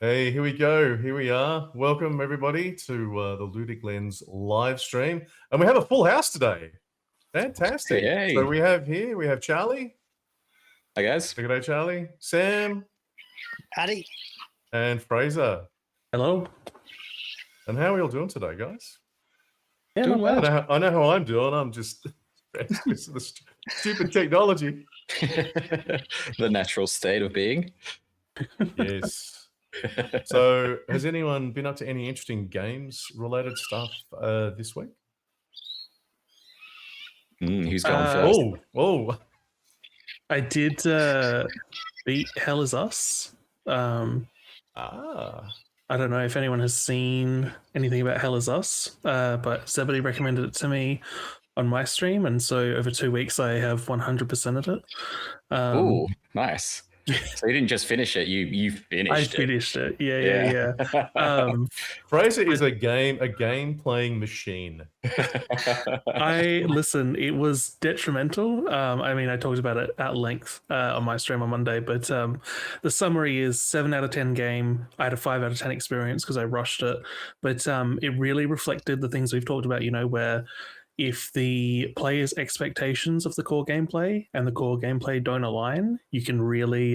Hey, here we go. Here we are. Welcome everybody to the Ludic Lens live stream, and we have a full house today. Fantastic! Hey. So we have Charlie. Hi guys. Good day, Charlie. Sam. Howdy. And Fraser. Hello. And how are we all doing today, guys? Yeah, doing well. I know how I'm doing. I'm just the stupid technology. The natural state of being. Yes. So, has anyone been up to any interesting games-related stuff this week? Who's going first? Oh! I did beat Hell Is Us. I don't know if anyone has seen anything about Hell Is Us, but Zebedee recommended it to me on my stream, and so over 2 weeks I have 100% of it. Oh, nice. So you didn't just finish it; you finished it. I finished it. Yeah. Fraser is a game playing machine. Listen. It was detrimental. I mean, I talked about it at length on my stream on Monday, but the summary is 7 out of 10 game. I had a 5 out of 10 experience because I rushed it, but it really reflected the things we've talked about. You know, where if the player's expectations of the core gameplay and the core gameplay don't align, you can really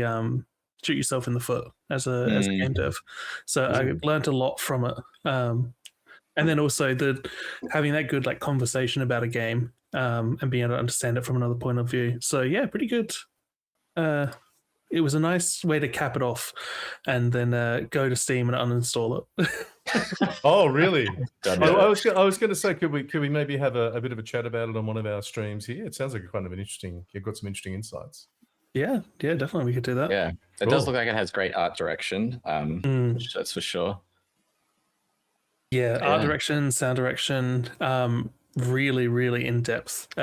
shoot yourself in the foot as a game dev. So I learned a lot from it. And then also having that good like conversation about a game and being able to understand it from another point of view. So yeah, pretty good. It was a nice way to cap it off and then go to Steam and uninstall it. Oh, really? I was going to say, could we maybe have a bit of a chat about it on one of our streams here? It sounds like you've got some interesting insights. Yeah, definitely we could do that. Yeah, it does look like it has great art direction. That's for sure. Yeah, art direction, sound direction, really, really in-depth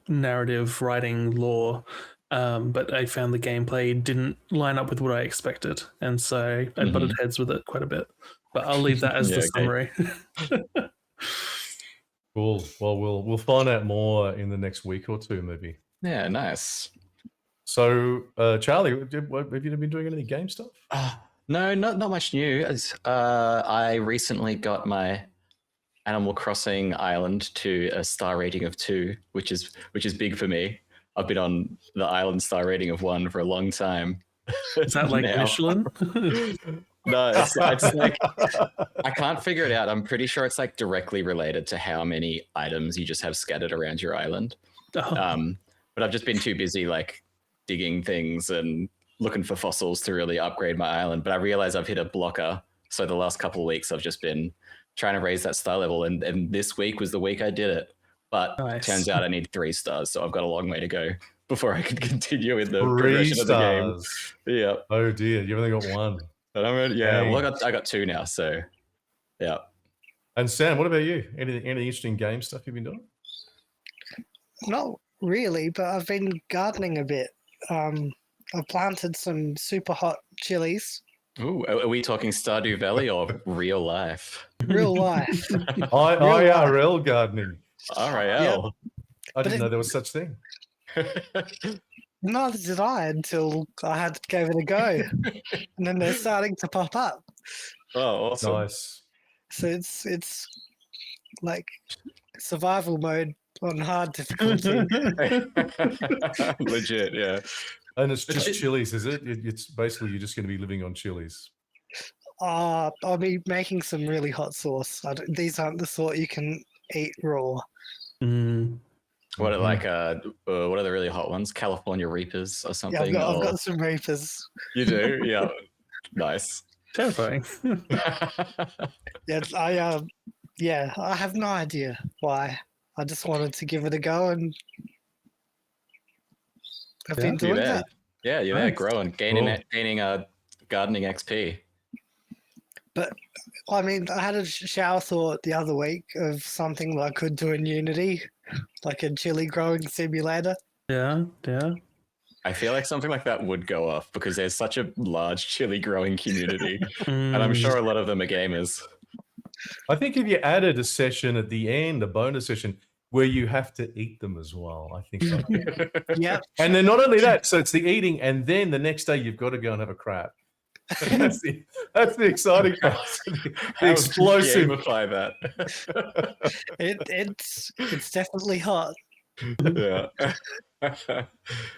narrative, writing, lore. But I found the gameplay didn't line up with what I expected, and so I butted heads with it quite a bit. But I'll leave that as the summary. Cool. Well, we'll find out more in the next week or two, maybe. Yeah, nice. So, Charlie, have you been doing any game stuff? No, not much new. I recently got my Animal Crossing island to a star rating of 2, which is big for me. I've been on the island star rating of 1 for a long time. Is that like Michelin? No, it's like I can't figure it out. I'm pretty sure it's like directly related to how many items you just have scattered around your island. But I've just been too busy like digging things and looking for fossils to really upgrade my island. But I realize I've hit a blocker. So the last couple of weeks I've just been trying to raise that star level, and this week was the week I did it. But it turns out I need 3 stars, so I've got a long way to go before I can continue in the progression of the game. Yeah. Oh dear, you've only got 1. But I got 2 now, so yeah. And Sam, what about you? Any interesting game stuff you've been doing? Not really, but I've been gardening a bit. I've planted some super hot chilies. Ooh, are we talking Stardew Valley or real life? Real life. IRL gardening. RIL. Yep. I didn't know there was such thing. Neither did I until I gave it a go. And then they're starting to pop up. Oh, awesome. Nice. So it's like survival mode on hard difficulty. Legit, yeah. And it's just chilies, is it? It's basically you're just going to be living on chilies. I'll be making some really hot sauce. These aren't the sort you can eat raw. What are what are the really hot ones? California Reapers or something? Yeah, I've got some Reapers. You do? Yeah. Nice. Terrifying. I have no idea why. I just wanted to give it a go, and I've been doing that. Yeah, you're there growing, gaining gardening XP. But I mean, I had a shower thought the other week of something that I could do in Unity, like a chili growing simulator. Yeah. I feel like something like that would go off because there's such a large chili growing community, and I'm sure a lot of them are gamers. I think if you added a session at the end, a bonus session, where you have to eat them as well, I think. Yeah. And then not only that, so it's the eating, and then the next day you've got to go and have a crap. That's the exciting part. The How explosive. gamify that. It's definitely hot. Yeah.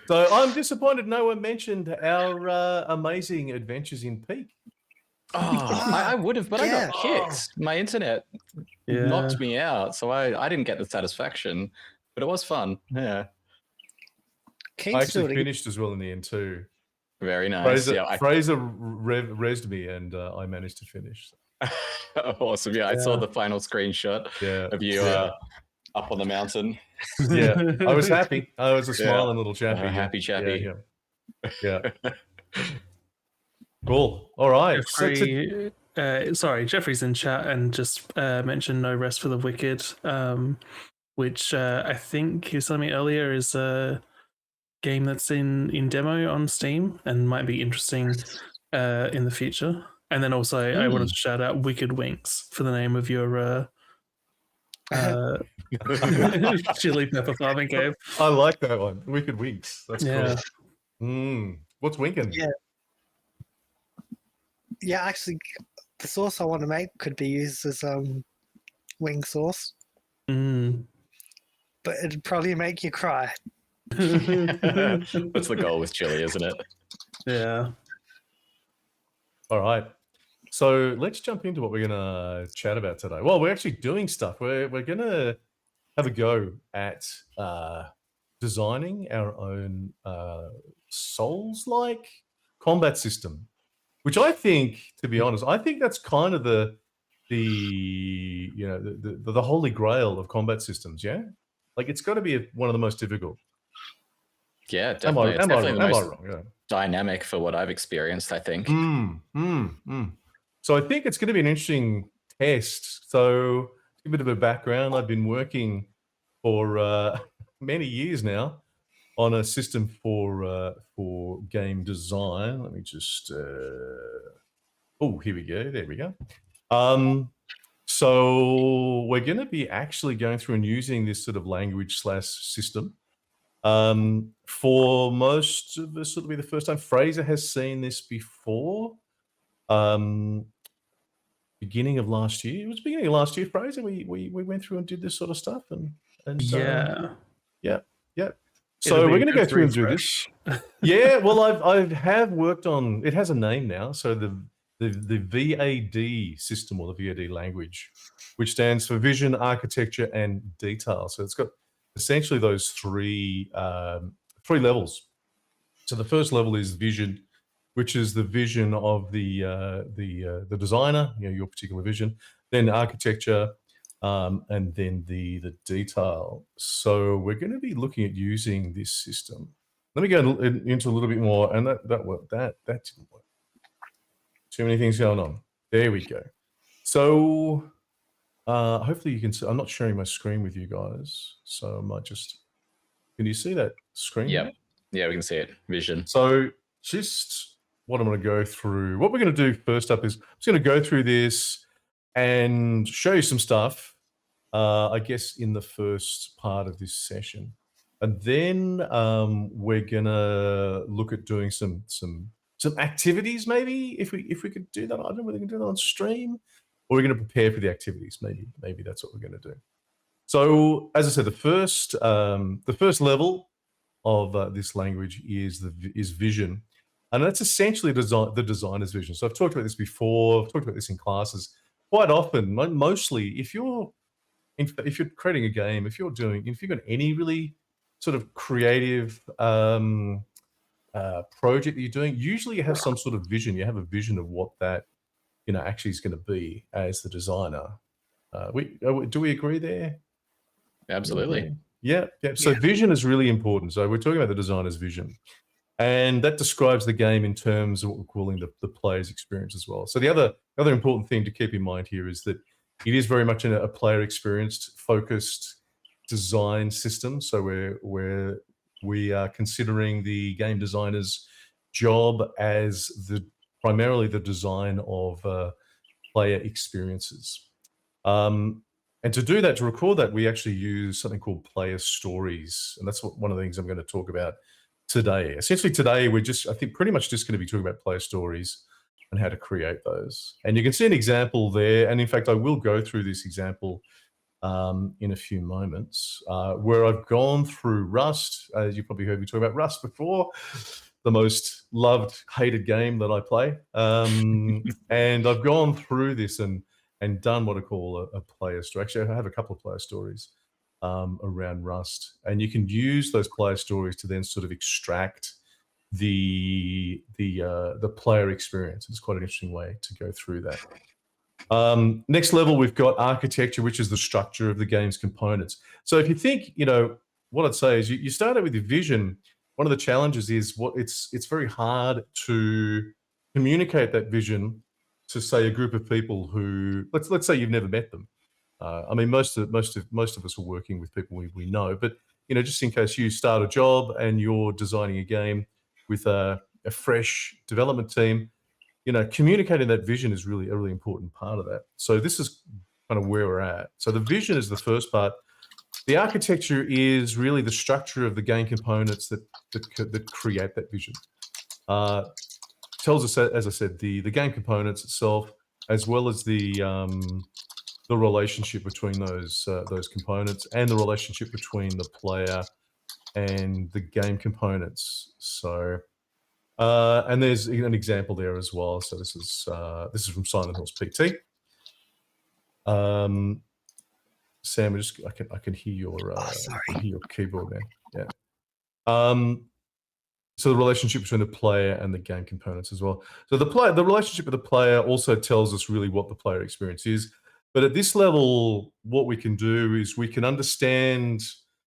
So I'm disappointed no one mentioned our amazing adventures in Peak. I would have, but I Yeah. got kicked. My internet knocked me out, so I didn't get the satisfaction. But it was fun. Yeah. Keen I to do actually it finished as well in the end too. Very nice. Fraser rezzed me, and I managed to finish. Awesome. Yeah, I saw the final screenshot of you up on the mountain. Yeah, I was happy. I was a smiling little chappy. Happy chappy. Yeah. Cool. All right. Jeffrey, sorry, Jeffrey's in chat and just mentioned No Rest for the Wicked, which I think he was telling me earlier is a game that's in demo on Steam and might be interesting in the future. And then also I wanted to shout out Wicked Winks for the name of your chili pepper farming game. I like that one. Wicked Winks. That's Yeah. cool. What's winking? Yeah, actually, the sauce I want to make could be used as wing sauce, but it'd probably make you cry. That's the goal with chili, isn't it? Yeah. All right. So let's jump into what we're gonna chat about today. Well, we're actually doing stuff. We're gonna have a go at designing our own Souls-like combat system, which I think, to be honest, I think that's kind of the holy grail of combat systems. Yeah, like it's got to be one of the most difficult. Yeah, definitely. Am I wrong? Yeah. Dynamic for what I've experienced, I think. So I think it's going to be an interesting test. So a bit of a background. I've been working for many years now on a system for game design. Let me just here we go. There we go. So we're going to be actually going through and using this sort of language / system. For most of us, it'll be the first time. Fraser has seen this before. Beginning of last year. It was beginning of last year, Fraser. We went through and did this sort of stuff, and yeah. So we're going to go through and do this. Yeah, well, I have worked on. It has a name now. So the VAD system, or the VAD language, which stands for Vision, Architecture, and Detail. So it's got essentially those three levels. So the first level is Vision, which is the vision of the designer, your particular vision. Then Architecture, and then the detail. So we're going to be looking at using this system. Let me go into a little bit more, and that didn't work. Too many things going on. There we go. So hopefully you can see. I'm not sharing my screen with you guys, so I might just. Can you see that screen? Yeah, yeah, we can see it. Vision. So just what I'm going to go through. What we're going to do first up is I'm just going to go through this and show you some stuff. I guess in the first part of this session, and then we're gonna look at doing some activities. Maybe if we could do that, I don't know whether we can do that on stream, or we're going to prepare for the activities. Maybe that's what we're going to do. So as I said, the first level of this language is vision, and that's essentially the designer's vision. So I've talked about this before. I've talked about this in classes quite often. Mostly, if you're creating a game, if you've got any really sort of creative project that you're doing, usually you have some sort of vision. You have a vision of what that actually is going to be as the designer. Do we agree there? Absolutely. Yeah. So vision is really important. So we're talking about the designer's vision, and that describes the game in terms of what we're calling the player's experience as well. So the other important thing to keep in mind here is that it is very much a player experienced focused design system. So we are considering the game designer's job as primarily the design of player experiences. And to do that, to record that, we actually use something called player stories. And that's one of the things I'm going to talk about today. Essentially today, we're I think pretty much just going to be talking about player stories. and how to create those. And you can see an example there. And in fact, I will go through this example in a few moments, where I've gone through Rust. As you probably heard me talk about Rust before, the most loved, hated game that I play. And I've gone through this and done what I call a player story. Actually, I have a couple of player stories around Rust, and you can use those player stories to then sort of extract the player experience. It's quite an interesting way to go through that. Next level, we've got architecture, which is the structure of the game's components. So if you think, what I'd say is you start out with your vision. One of the challenges is it's very hard to communicate that vision to, say, a group of people who, let's say you've never met them. I mean, most of us are working with people we know, but just in case you start a job and you're designing a game with a fresh development team, communicating that vision is really a really important part of that. So this is kind of where we're at. So the vision is the first part. The architecture is really the structure of the game components that create that vision. Tells us, as I said, the game components itself, as well as the relationship between those components and the relationship between the player and the game components. So, and there's an example there as well. So this is from Silent Hills PT. Sam, I can hear your keyboard there. Yeah. So the relationship between the player and the game components as well. So the relationship with the player also tells us really what the player experience is. But at this level, what we can do is we can understand,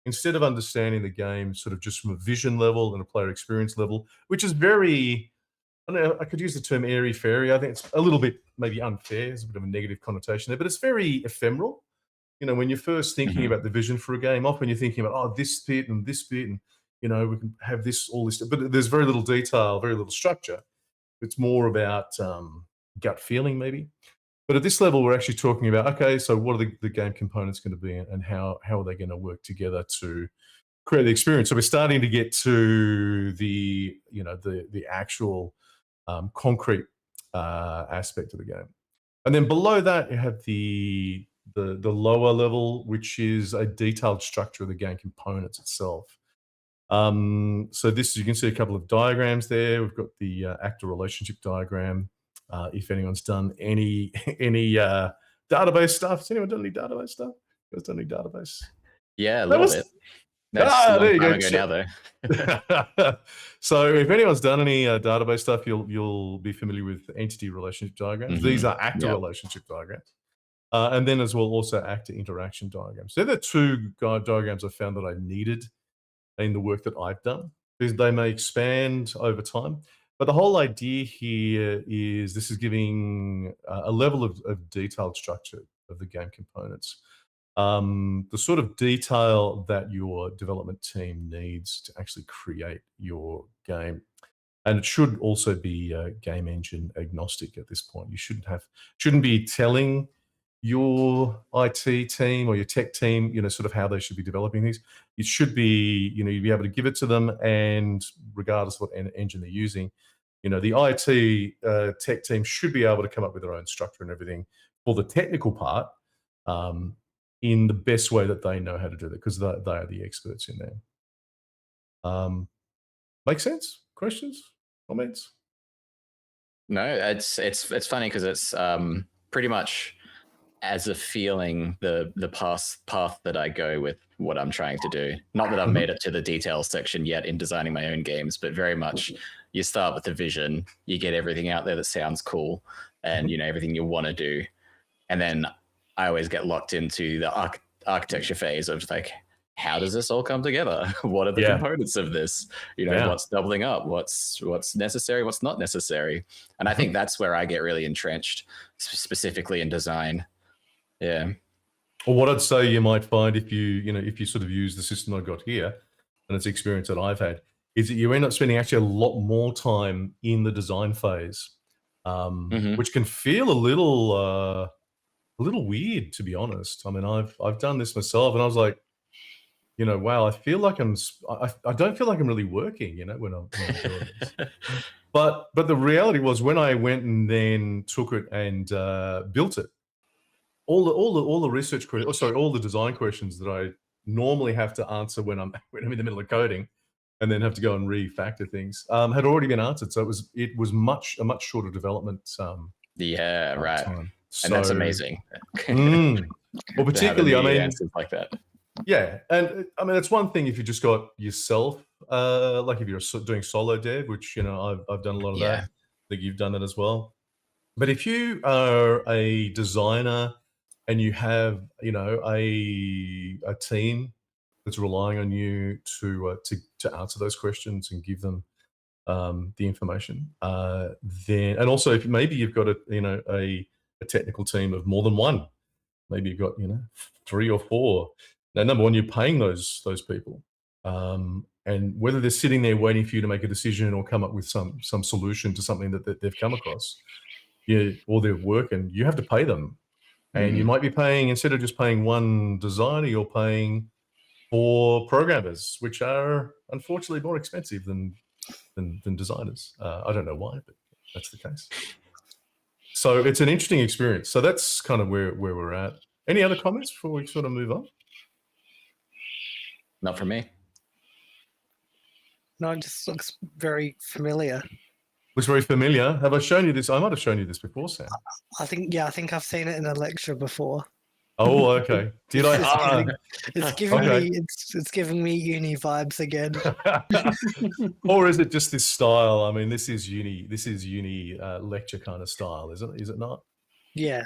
instead of understanding the game sort of just from a vision level and a player experience level, which is very, I don't know, I could use the term airy-fairy. I think it's a little bit maybe unfair. There's a bit of a negative connotation there, but it's very ephemeral. When you're first thinking about the vision for a game, often you're thinking about, this bit, and we can have this, all this, but there's very little detail, very little structure. It's more about gut feeling maybe. But at this level, we're actually talking about, okay, so what are the game components going to be, and how are they going to work together to create the experience? So we're starting to get to the actual concrete aspect of the game. And then below that, you have the lower level, which is a detailed structure of the game components itself. So this, you can see a couple of diagrams there. We've got the actor relationship diagram. If anyone's done any database stuff, has anyone done any database stuff? You guys done any database? Yeah, a little bit. That's a long time ago now, though. So if anyone's done any database stuff, you'll be familiar with entity relationship diagrams. These are actor relationship diagrams. And then as well, also actor interaction diagrams. They're the two diagrams I found that I needed in the work that I've done, because they may expand over time. But the whole idea here is this is giving a level of detailed structure of the game components. The sort of detail that your development team needs to actually create your game. And it should also be game engine agnostic at this point. You shouldn't be telling your IT team or your tech team, sort of how they should be developing things. It should be, you'd be able to give it to them, and regardless of what engine they're using, the IT tech team should be able to come up with their own structure and everything for the technical part in the best way that they know how to do that, because they are the experts in there. Make sense? Questions? Comments? No, it's funny because it's pretty much as a feeling the path that I go with what I'm trying to do. Not that I've made it to the details section yet in designing my own games, but very much you start with the vision, you get everything out there that sounds cool, and everything you want to do, and then I always get locked into the architecture phase of like, how does this all come together? What are the components of this? What's doubling up? What's necessary? What's not necessary? And I think that's where I get really entrenched, specifically in design. Yeah. Well, what I'd say you might find if you sort of use the system I got here, and it's the experience that I've had, is that you end up spending actually a lot more time in the design phase, which can feel a little weird, to be honest. I mean, I've done this myself, and I was like, wow, I feel like I don't feel like I'm really working, when I'm doing this. But the reality was when I went and then took it and built it, all the research questions, all the design questions that I normally have to answer when I'm in the middle of coding, and then have to go and refactor things, had already been answered. So it was a much shorter development. Yeah, right. Time. And that's So- amazing. Well, To have particularly, I immediate mean, answers like that. yeah, and I mean, it's one thing if you just got yourself, like if you're doing solo dev, which I've done a lot of Yeah. that. I think you've done it as well. But if you are a designer and you have a team that's relying on you to answer those questions and give them the information, then, and also if maybe you've got a technical team of more than one, maybe you've got 3 or 4. Now, number one, you're paying those people, and whether they're sitting there waiting for you to make a decision or come up with some solution to something that they've come across, or they're working, you have to pay them, and you might be paying, instead of just paying one designer, you're paying 4 programmers, which are unfortunately more expensive than designers. I don't know why, but that's the case. So it's an interesting experience. So that's kind of where we're at. Any other comments before we sort of move on? Not for me. No, it just looks very familiar. Looks very familiar. Have I shown you this? I might have shown you this before, Sam. I think I've seen it in a lecture before. Oh, okay. Did I? It's giving Okay. me it's giving me uni vibes again. Or is it just this style? I mean, this is uni lecture kind of style, is it not? Yeah.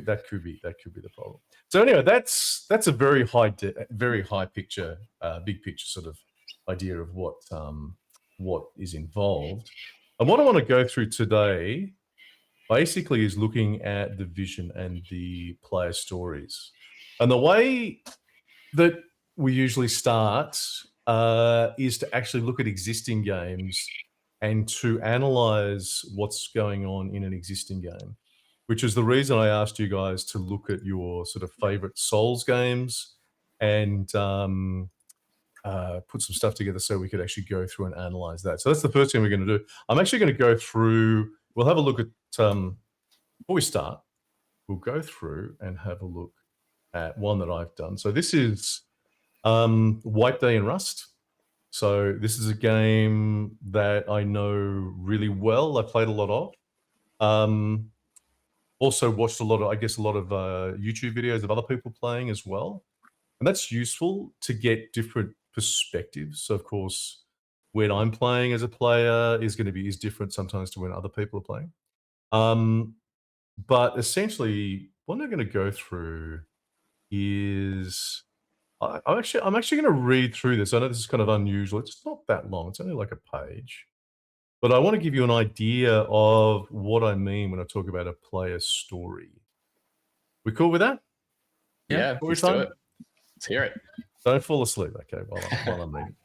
That could be the problem. So anyway, that's a very high picture, big picture sort of idea of what is involved. And what I want to go through today basically is looking at the vision and the player stories. And the way that we usually start is to actually look at existing games and to analyze what's going on in an existing game, which is the reason I asked you guys to look at your sort of favorite Souls games and put some stuff together so we could actually go through and analyze that. So that's the first thing we're going to do. I'm actually going to go through, we'll have a look at, before we start, we'll go through and have a look at one that I've done. So this is White Day in Rust. So this is a game that I know really well. I played a lot of. Also watched a lot of YouTube videos of other people playing as well. And that's useful to get different perspectives. So of course, when I'm playing as a player is different sometimes to when other people are playing. But essentially, what I'm going to go through is I'm actually going to read through this. I know this is kind of unusual. It's not that long. It's only like a page. But I want to give you an idea of what I mean when I talk about a player story. We cool with that? Yeah, Story let's time? do it. Let's hear it. Don't fall asleep, okay, while I'm reading.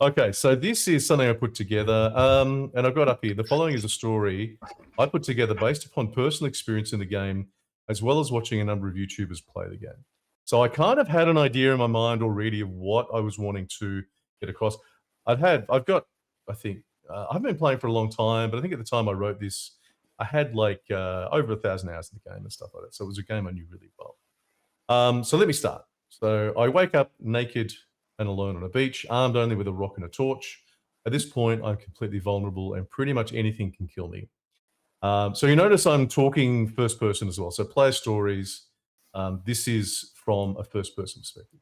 Okay, so this is something I put together, and I've got up here. The following is a story I put together based upon personal experience in the game, as well as watching a number of YouTubers play the game. So I kind of had an idea in my mind already of what I was wanting to get across. I haven't been playing for a long time, but I think at the time I wrote this, I had like over 1,000 hours in the game and stuff like that. So it was a game I knew really well. So let me start. So I wake up naked and alone on a beach, armed only with a rock and a torch. At this point, I'm completely vulnerable and pretty much anything can kill me. So you notice I'm talking first person as well. So player stories, this is from a first person perspective.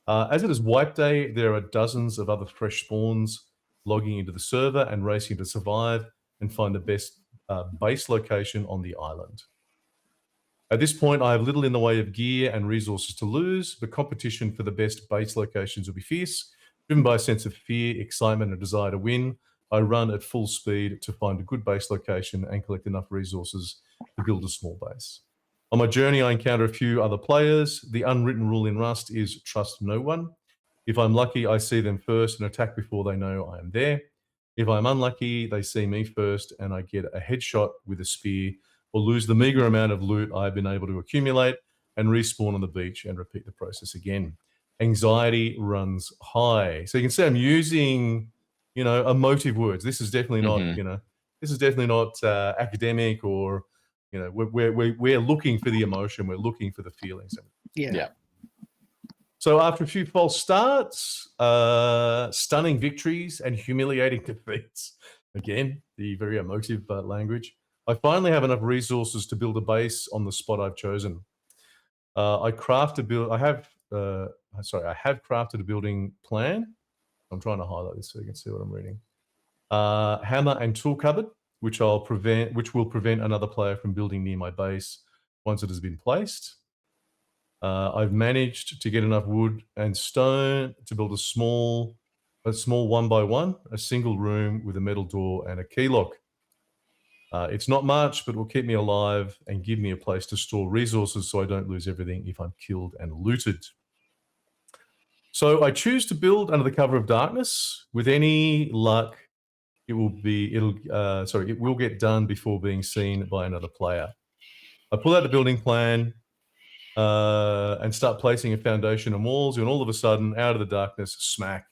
As it is Wipe Day, there are dozens of other fresh spawns logging into the server and racing to survive and find the best base location on the island. At this point, I have little in the way of gear and resources to lose. The competition for the best base locations will be fierce. Driven by a sense of fear, excitement, and desire to win, I run at full speed to find a good base location and collect enough resources to build a small base. On my journey, I encounter a few other players. The unwritten rule in Rust is trust no one. If I'm lucky, I see them first and attack before they know I am there. If I'm unlucky, they see me first and I get a headshot with a spear or lose the meager amount of loot I've been able to accumulate and respawn on the beach and repeat the process again. Anxiety runs high. So you can see I'm using emotive words. This is definitely not, Mhm. this is definitely not academic or, we're looking for the emotion. We're looking for the feelings. Yeah. Yeah. So after a few false starts, stunning victories, and humiliating defeats, again, the very emotive language, I finally have enough resources to build a base on the spot I've chosen. I have crafted a building plan. I'm trying to highlight this so you can see what I'm reading. Hammer and tool cupboard, which will prevent another player from building near my base once it has been placed. I've managed to get enough wood and stone to build a small 1x1, a single room with a metal door and a key lock. It's not much, but will keep me alive and give me a place to store resources so I don't lose everything if I'm killed and looted. So I choose to build under the cover of darkness. With any luck, it will get done before being seen by another player. I pull out the building plan and start placing a foundation and walls, and all of a sudden, out of the darkness, smack.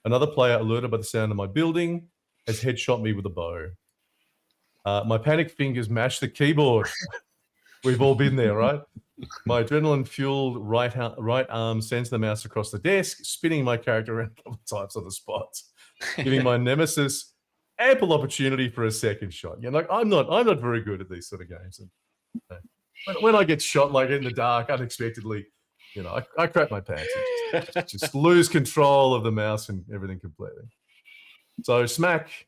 Another player, alerted by the sound of my building, has headshot me with a bow. My panic fingers mash the keyboard. We've all been there, right? My adrenaline-fueled right arm sends the mouse across the desk, spinning my character around a couple of times on the spot, giving my nemesis ample opportunity for a second shot. I'm not very good at these sort of games. And, when I get shot like in the dark unexpectedly, I crap my pants and just lose control of the mouse and everything completely. So smack.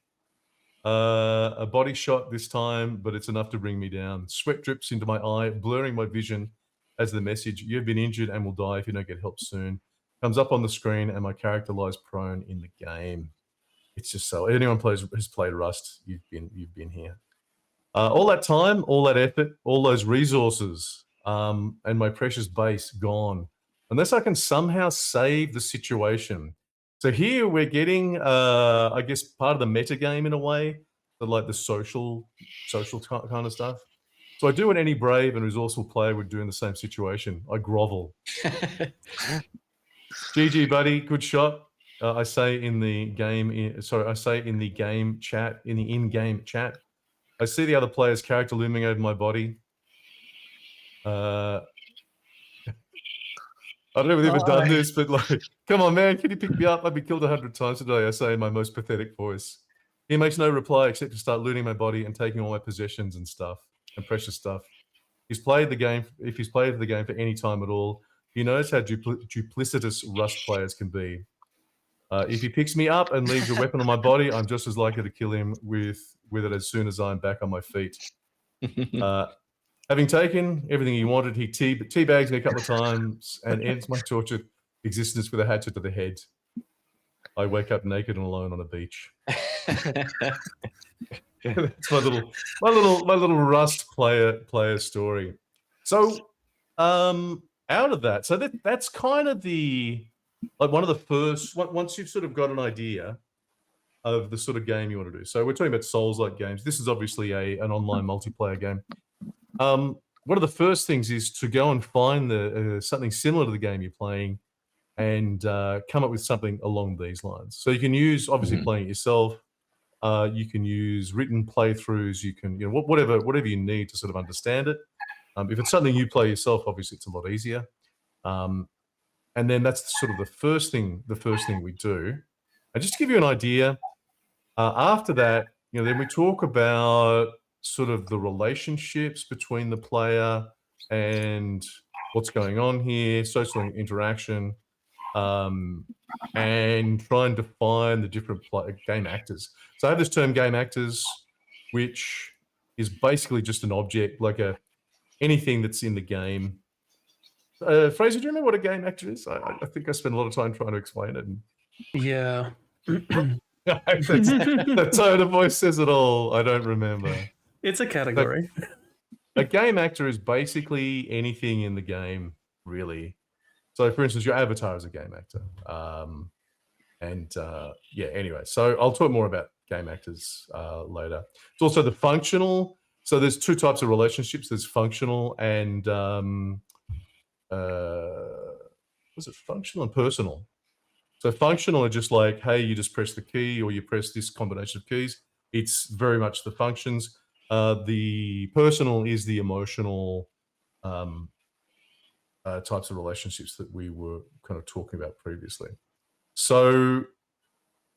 A body shot this time, but it's enough to bring me down. Sweat drips into my eye, blurring my vision as the message, "You've been injured and will die if you don't get help soon," comes up on the screen, and my character lies prone in the game. It's just so anyone who's played Rust, you've been here. All that time, all that effort, all those resources, and my precious base gone. Unless I can somehow save the situation. So here we're getting, I guess, part of the meta game in a way, the social kind of stuff. So I do what any brave and resourceful player would do in the same situation. I grovel. GG, buddy, good shot. I say in the game. I say in the game chat, in the in-game chat. I see the other player's character looming over my body. I don't know if we've ever done this, but come on, man, can you pick me up? I've been killed 100 times today, I say in my most pathetic voice. He makes no reply except to start looting my body and taking all my possessions and stuff, and precious stuff. If he's played the game for any time at all, he knows how duplicitous Rust players can be. If he picks me up and leaves a weapon on my body, I'm just as likely to kill him with it as soon as I'm back on my feet. Having taken everything he wanted, he teabags me a couple of times and ends my tortured existence with a hatchet to the head. I wake up naked and alone on a beach. That's my little Rust player story. So, out of that, so that's kind of one of the first. Once you've sort of got an idea of the sort of game you want to do. So we're talking about Souls-like games. This is obviously an online multiplayer game. One of the first things is to go and find something similar to the game you're playing and come up with something along these lines. So you can use, obviously, playing it yourself. You can use written playthroughs. You can, whatever you need to sort of understand it. If it's something you play yourself, obviously it's a lot easier. And then that's sort of the first thing we do. And just to give you an idea, after that, then we talk about sort of the relationships between the player and what's going on here, social interaction, and try and define the different game actors. So I have this term game actors, which is basically just an object, like anything that's in the game. Fraser, do you remember what a game actor is? I think I spent a lot of time trying to explain it. Yeah. The tone of voice says it all. I don't remember. It's a category. A game actor is basically anything in the game, really. So, for instance, your avatar is a game actor. Anyway, so I'll talk more about game actors later. It's also the functional. So there's two types of relationships. There's functional and was it functional and personal? So functional are just like, hey, you just press the key or you press this combination of keys. It's very much the functions. The personal is the emotional types of relationships that we were kind of talking about previously. So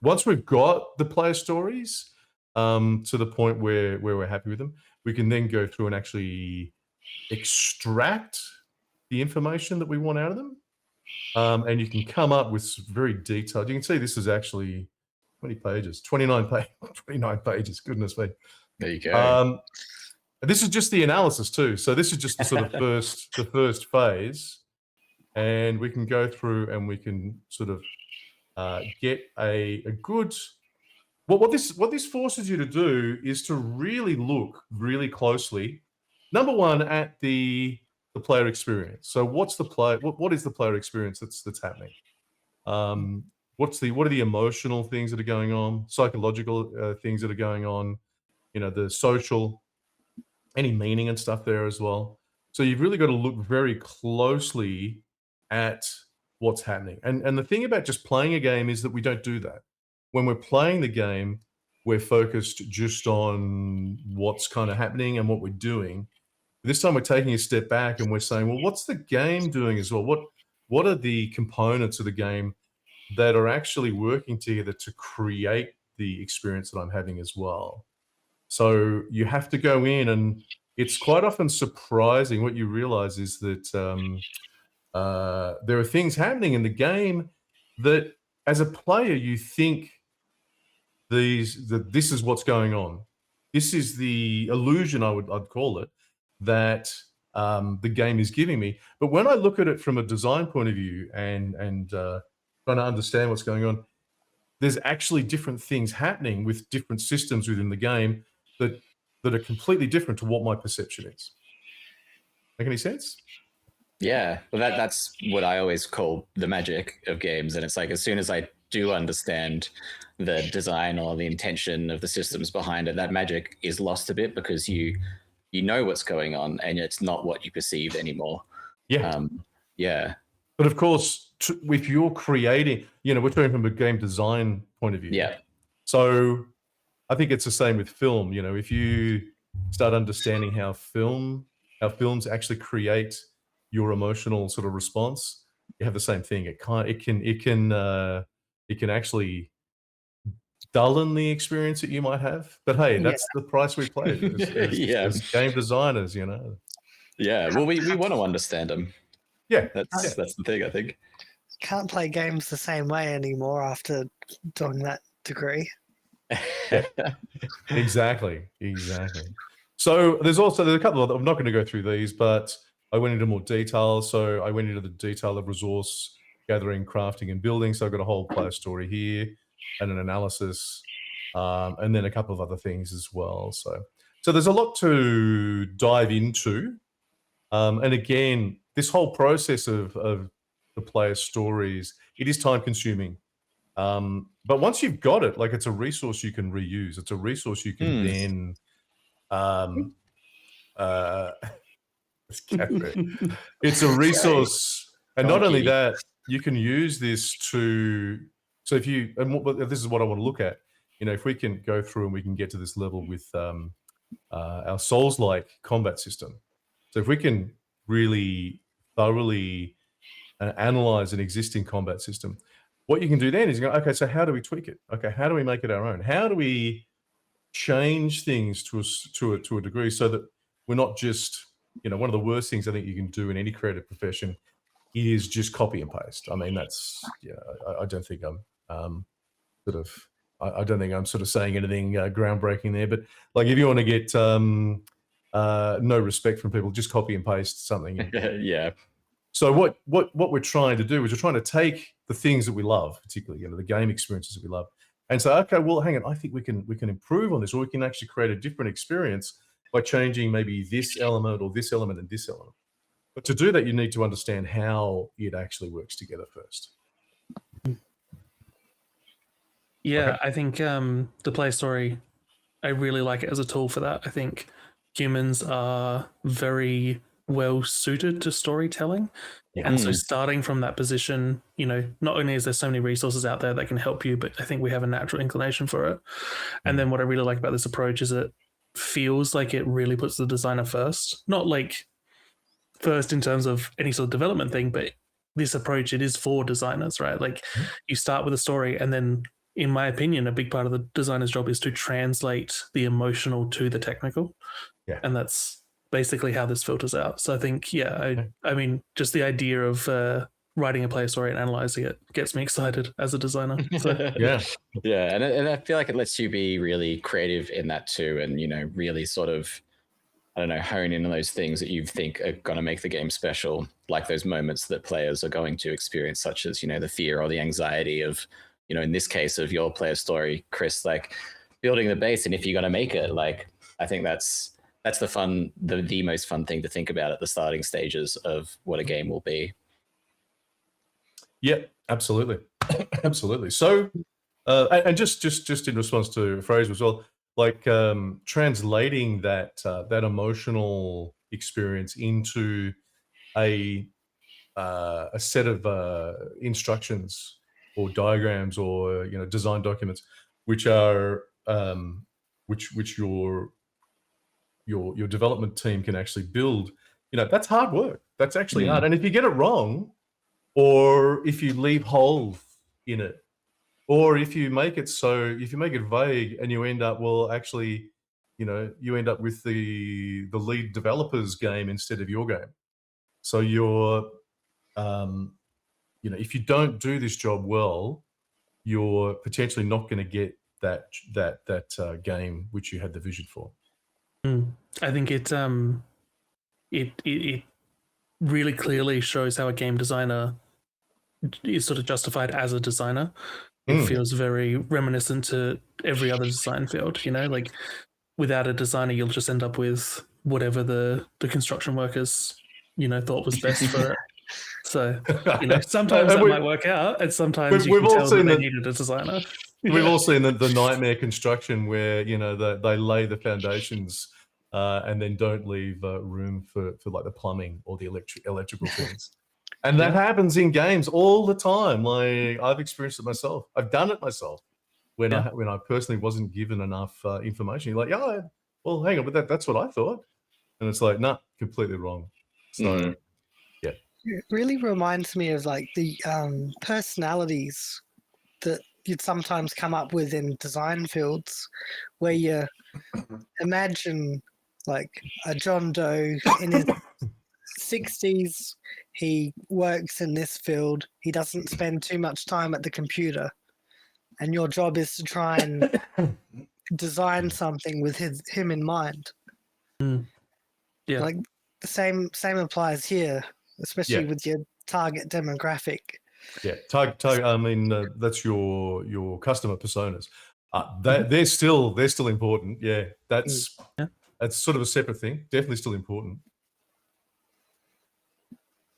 once we've got the player stories to the point where we're happy with them, we can then go through and actually extract the information that we want out of them. And you can come up with very detailed. You can see this is actually 20 pages, 29 pages. Goodness me. There you go. This is just the analysis too. So this is just the sort of the first phase, and we can go through and we can sort of get a good. What this forces you to do is to really look really closely. Number one, at the player experience. So what's the play? What is the player experience that's happening? What are the emotional things that are going on? Psychological things that are going on. The social, any meaning and stuff there as well. So you've really got to look very closely at what's happening. And the thing about just playing a game is that we don't do that. When we're playing the game, we're focused just on what's kind of happening and what we're doing. This time we're taking a step back and we're saying, well, what's the game doing as well? What are the components of the game that are actually working together to create the experience that I'm having as well? So you have to go in, and it's quite often surprising. What you realize is that there are things happening in the game that, as a player, you think this is what's going on. This is the illusion, I'd call it, that the game is giving me. But when I look at it from a design point of view and trying to understand what's going on, there's actually different things happening with different systems within the game that are completely different to what my perception is. Make any sense? Yeah, well, that's what I always call the magic of games. And it's like, as soon as I do understand the design or the intention of the systems behind it, that magic is lost a bit, because you know what's going on and it's not what you perceive anymore. Yeah. Yeah. But of course, if you're creating, we're talking from a game design point of view. Yeah. So I think it's the same with film. If you start understanding how films actually create your emotional sort of response, you have the same thing. It can actually dullen the experience that you might have. But hey, that's the price we pay as game designers. Yeah. Well, we want to understand them. Yeah, that's the thing, I think. Can't play games the same way anymore after doing that degree. Exactly. So there's a couple of, I'm not going to go through these, but I went into more detail. So I went into the detail of resource gathering, crafting, and building. So I've got a whole player story here and an analysis, and then a couple of other things as well. So there's a lot to dive into. And again, this whole process of the player stories, it is time consuming. But once you've got it, like, it's a resource you can reuse. It's a resource you can then it's a resource. And not only that, you can use this to, so if you, and this is what I want to look at, if we can go through and we can get to this level with our Souls-like combat system. So if we can really thoroughly analyze an existing combat system, what you can do then is go, okay, so how do we tweak it? Okay, how do we make it our own? How do we change things to a degree so that we're not just, one of the worst things I think you can do in any creative profession is just copy and paste. I mean, that's, I don't think I'm I don't think I'm sort of saying anything groundbreaking there, but like, if you want to get no respect from people, just copy and paste something. Yeah. So what we're trying to do is we're trying to take the things that we love, particularly the game experiences that we love, and say, okay, well, hang on, I think we can improve on this, or we can actually create a different experience by changing maybe this element or this element and this element. But to do that, you need to understand how it actually works together first. Yeah, Okay. I think the play story, I really like it as a tool for that. I think humans are very well suited to storytelling. Yeah. And so starting from that position, not only is there so many resources out there that can help you, but I think we have a natural inclination for it. And then what I really like about this approach is it feels like it really puts the designer first, not like first in terms of any sort of development thing, but this approach, it is for designers, right? Like you start with a story, and then in my opinion, a big part of the designer's job is to translate the emotional to the technical. Yeah. And that's basically how this filters out. So I think, I mean, just the idea of writing a player story and analyzing it gets me excited as a designer. So. Yeah. Yeah, and I feel like it lets you be really creative in that too, and really sort of, I don't know, hone in on those things that you think are going to make the game special, like those moments that players are going to experience, such as the fear or the anxiety of, in this case of your player story, Chris, like building the base, and if you're going to make it, like I think that's the most fun thing to think about at the starting stages of what a game will be. Yeah, absolutely. Absolutely. So, and just in response to Fraser as well, like translating that emotional experience into a set of instructions or diagrams or design documents, which are which your development team can actually build. That's hard work. That's actually hard. And if you get it wrong, or if you leave holes in it, or if you make it vague and you end up, you end up with the lead developer's game instead of your game. So you're, if you don't do this job well, you're potentially not going to get that game which you had the vision for. I think it really clearly shows how a game designer is sort of justified as a designer. It feels very reminiscent to every other design field, like without a designer, you'll just end up with whatever the construction workers, thought was best for it. So, sometimes that might work out, and sometimes you can tell that they needed a designer. We've all seen the nightmare construction where, they lay the foundations and then don't leave room for like the plumbing or the electrical things. And that happens in games all the time. Like I've experienced it myself. I've done it myself when I personally wasn't given enough information. You're like, well, hang on, but that's what I thought. And it's like, nah, completely wrong. So, yeah. It really reminds me of like the personalities that you'd sometimes come up with in design fields, where you imagine like a John Doe in his 60s. He works in this field. He doesn't spend too much time at the computer, and your job is to try and design something with him in mind. Yeah, like the same applies here, especially with your target demographic. Yeah, I mean, that's your customer personas. They're still important. Yeah, that's sort of a separate thing. Definitely still important.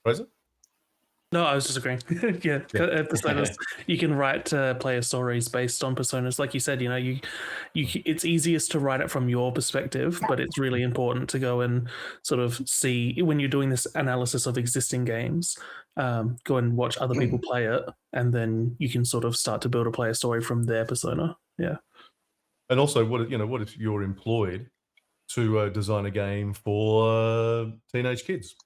Fraser? No, I was just agreeing. Personas, you can write player stories based on personas. Like you said, you it's easiest to write it from your perspective, but it's really important to go and sort of see when you're doing this analysis of existing games, go and watch other people play it, and then you can sort of start to build a player story from their persona. Yeah. And also, what if you're employed to design a game for teenage kids?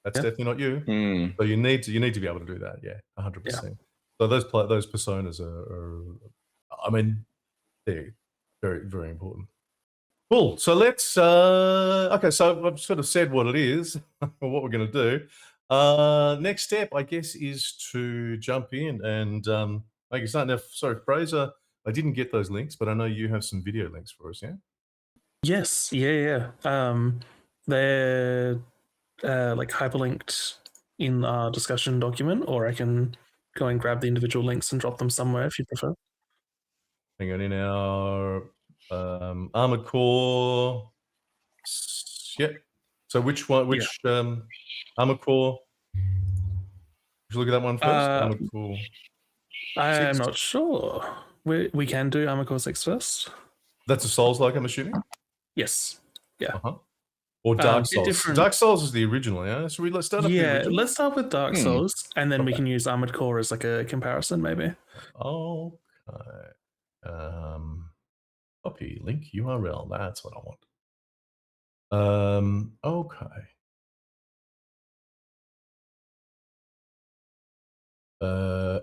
That's definitely not you. So you need to be able to do that. Yeah, 100%. Yeah. So those personas are, I mean, they're very, very important. Cool. So let's. Okay. So I've sort of said what it is, or what we're going to do. Next step, I guess, is to jump in and make it start. Now, sorry, Fraser, I didn't get those links, but I know you have some video links for us. Yeah. Yes. Yeah. They're like hyperlinked in our discussion document, or I can go and grab the individual links and drop them somewhere if you prefer. Hang on, in our Armored Core. Yep. So which one? Which Armored Core? Should look at that one first. Armored Core. I'm not sure. We can do Armored Core 6 first. That's a Souls-like, I'm assuming. Yes. Yeah. Or Dark bit Souls. different. Dark Souls is the original, yeah? So let's start up the Yeah, original. let's start with Dark Souls, and then we Okay. can use Armored Core as like a comparison, maybe. Okay. Copy link URL. That's what I want. Okay.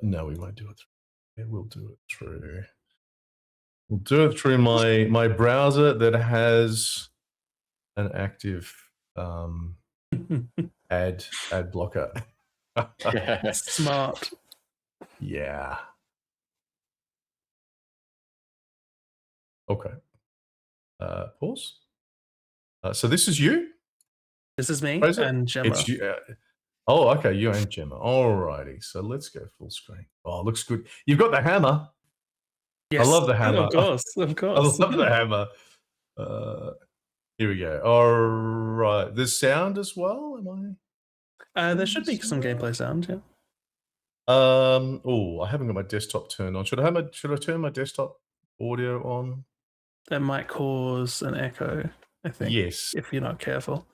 No, we won't do it through. We'll do it through. We'll do it through my browser that has an active ad blocker. Smart. Yeah. Okay. Pause. So this is you? This is me Fraser? and Gemma. It's you. Oh, okay. You and Gemma. Alrighty. So let's go full screen. Oh, it looks good. You've got the hammer. Yes, I love the hammer. Of course. I love the hammer. Here we go. All right. There's sound as well. Am I? There should be some gameplay sound. Yeah. Oh, I haven't got my desktop turned on. Should I turn my desktop audio on? That might cause an echo, I think. Yes. If you're not careful.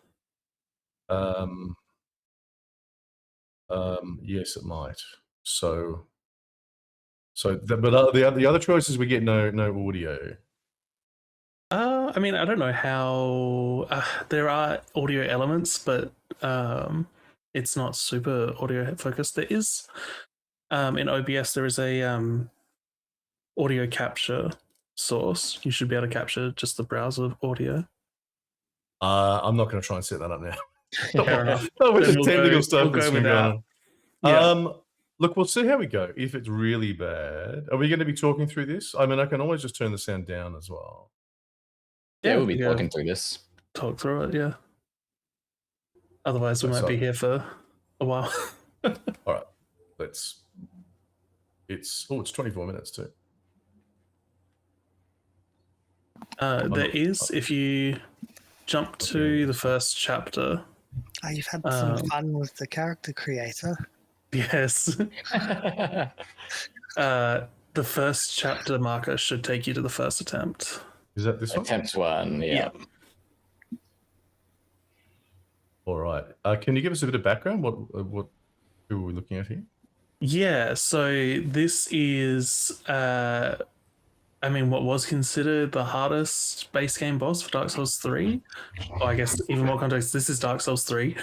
Yes, it might. But the other choices we get no audio. I mean, I don't know how there are audio elements, but it's not super audio focused. There is in OBS there is a audio capture source. You should be able to capture just the browser audio. I'm not going to try and set that up now. Fair enough. Oh, with Then the we'll technical go- stuff we'll that's go been with going that. on. Yeah. Look, we'll see how we go. If it's really bad, are we going to be talking through this? I mean, I can always just turn the sound down as well. Yeah, we'll be yeah. talking through this. Talk through it, yeah. Otherwise, we might be here for a while. All right, it's 24 minutes too. There is, if you jump to the first chapter. You've had some fun with the character creator. Yes. The first chapter marker should take you to the first attempt. Is that this one? Attempt 1, yeah. All right. Can you give us a bit of background? What who are we looking at here? Yeah, so this is I mean, what was considered the hardest base game boss for Dark Souls 3. Or I guess even more context, this is Dark Souls 3.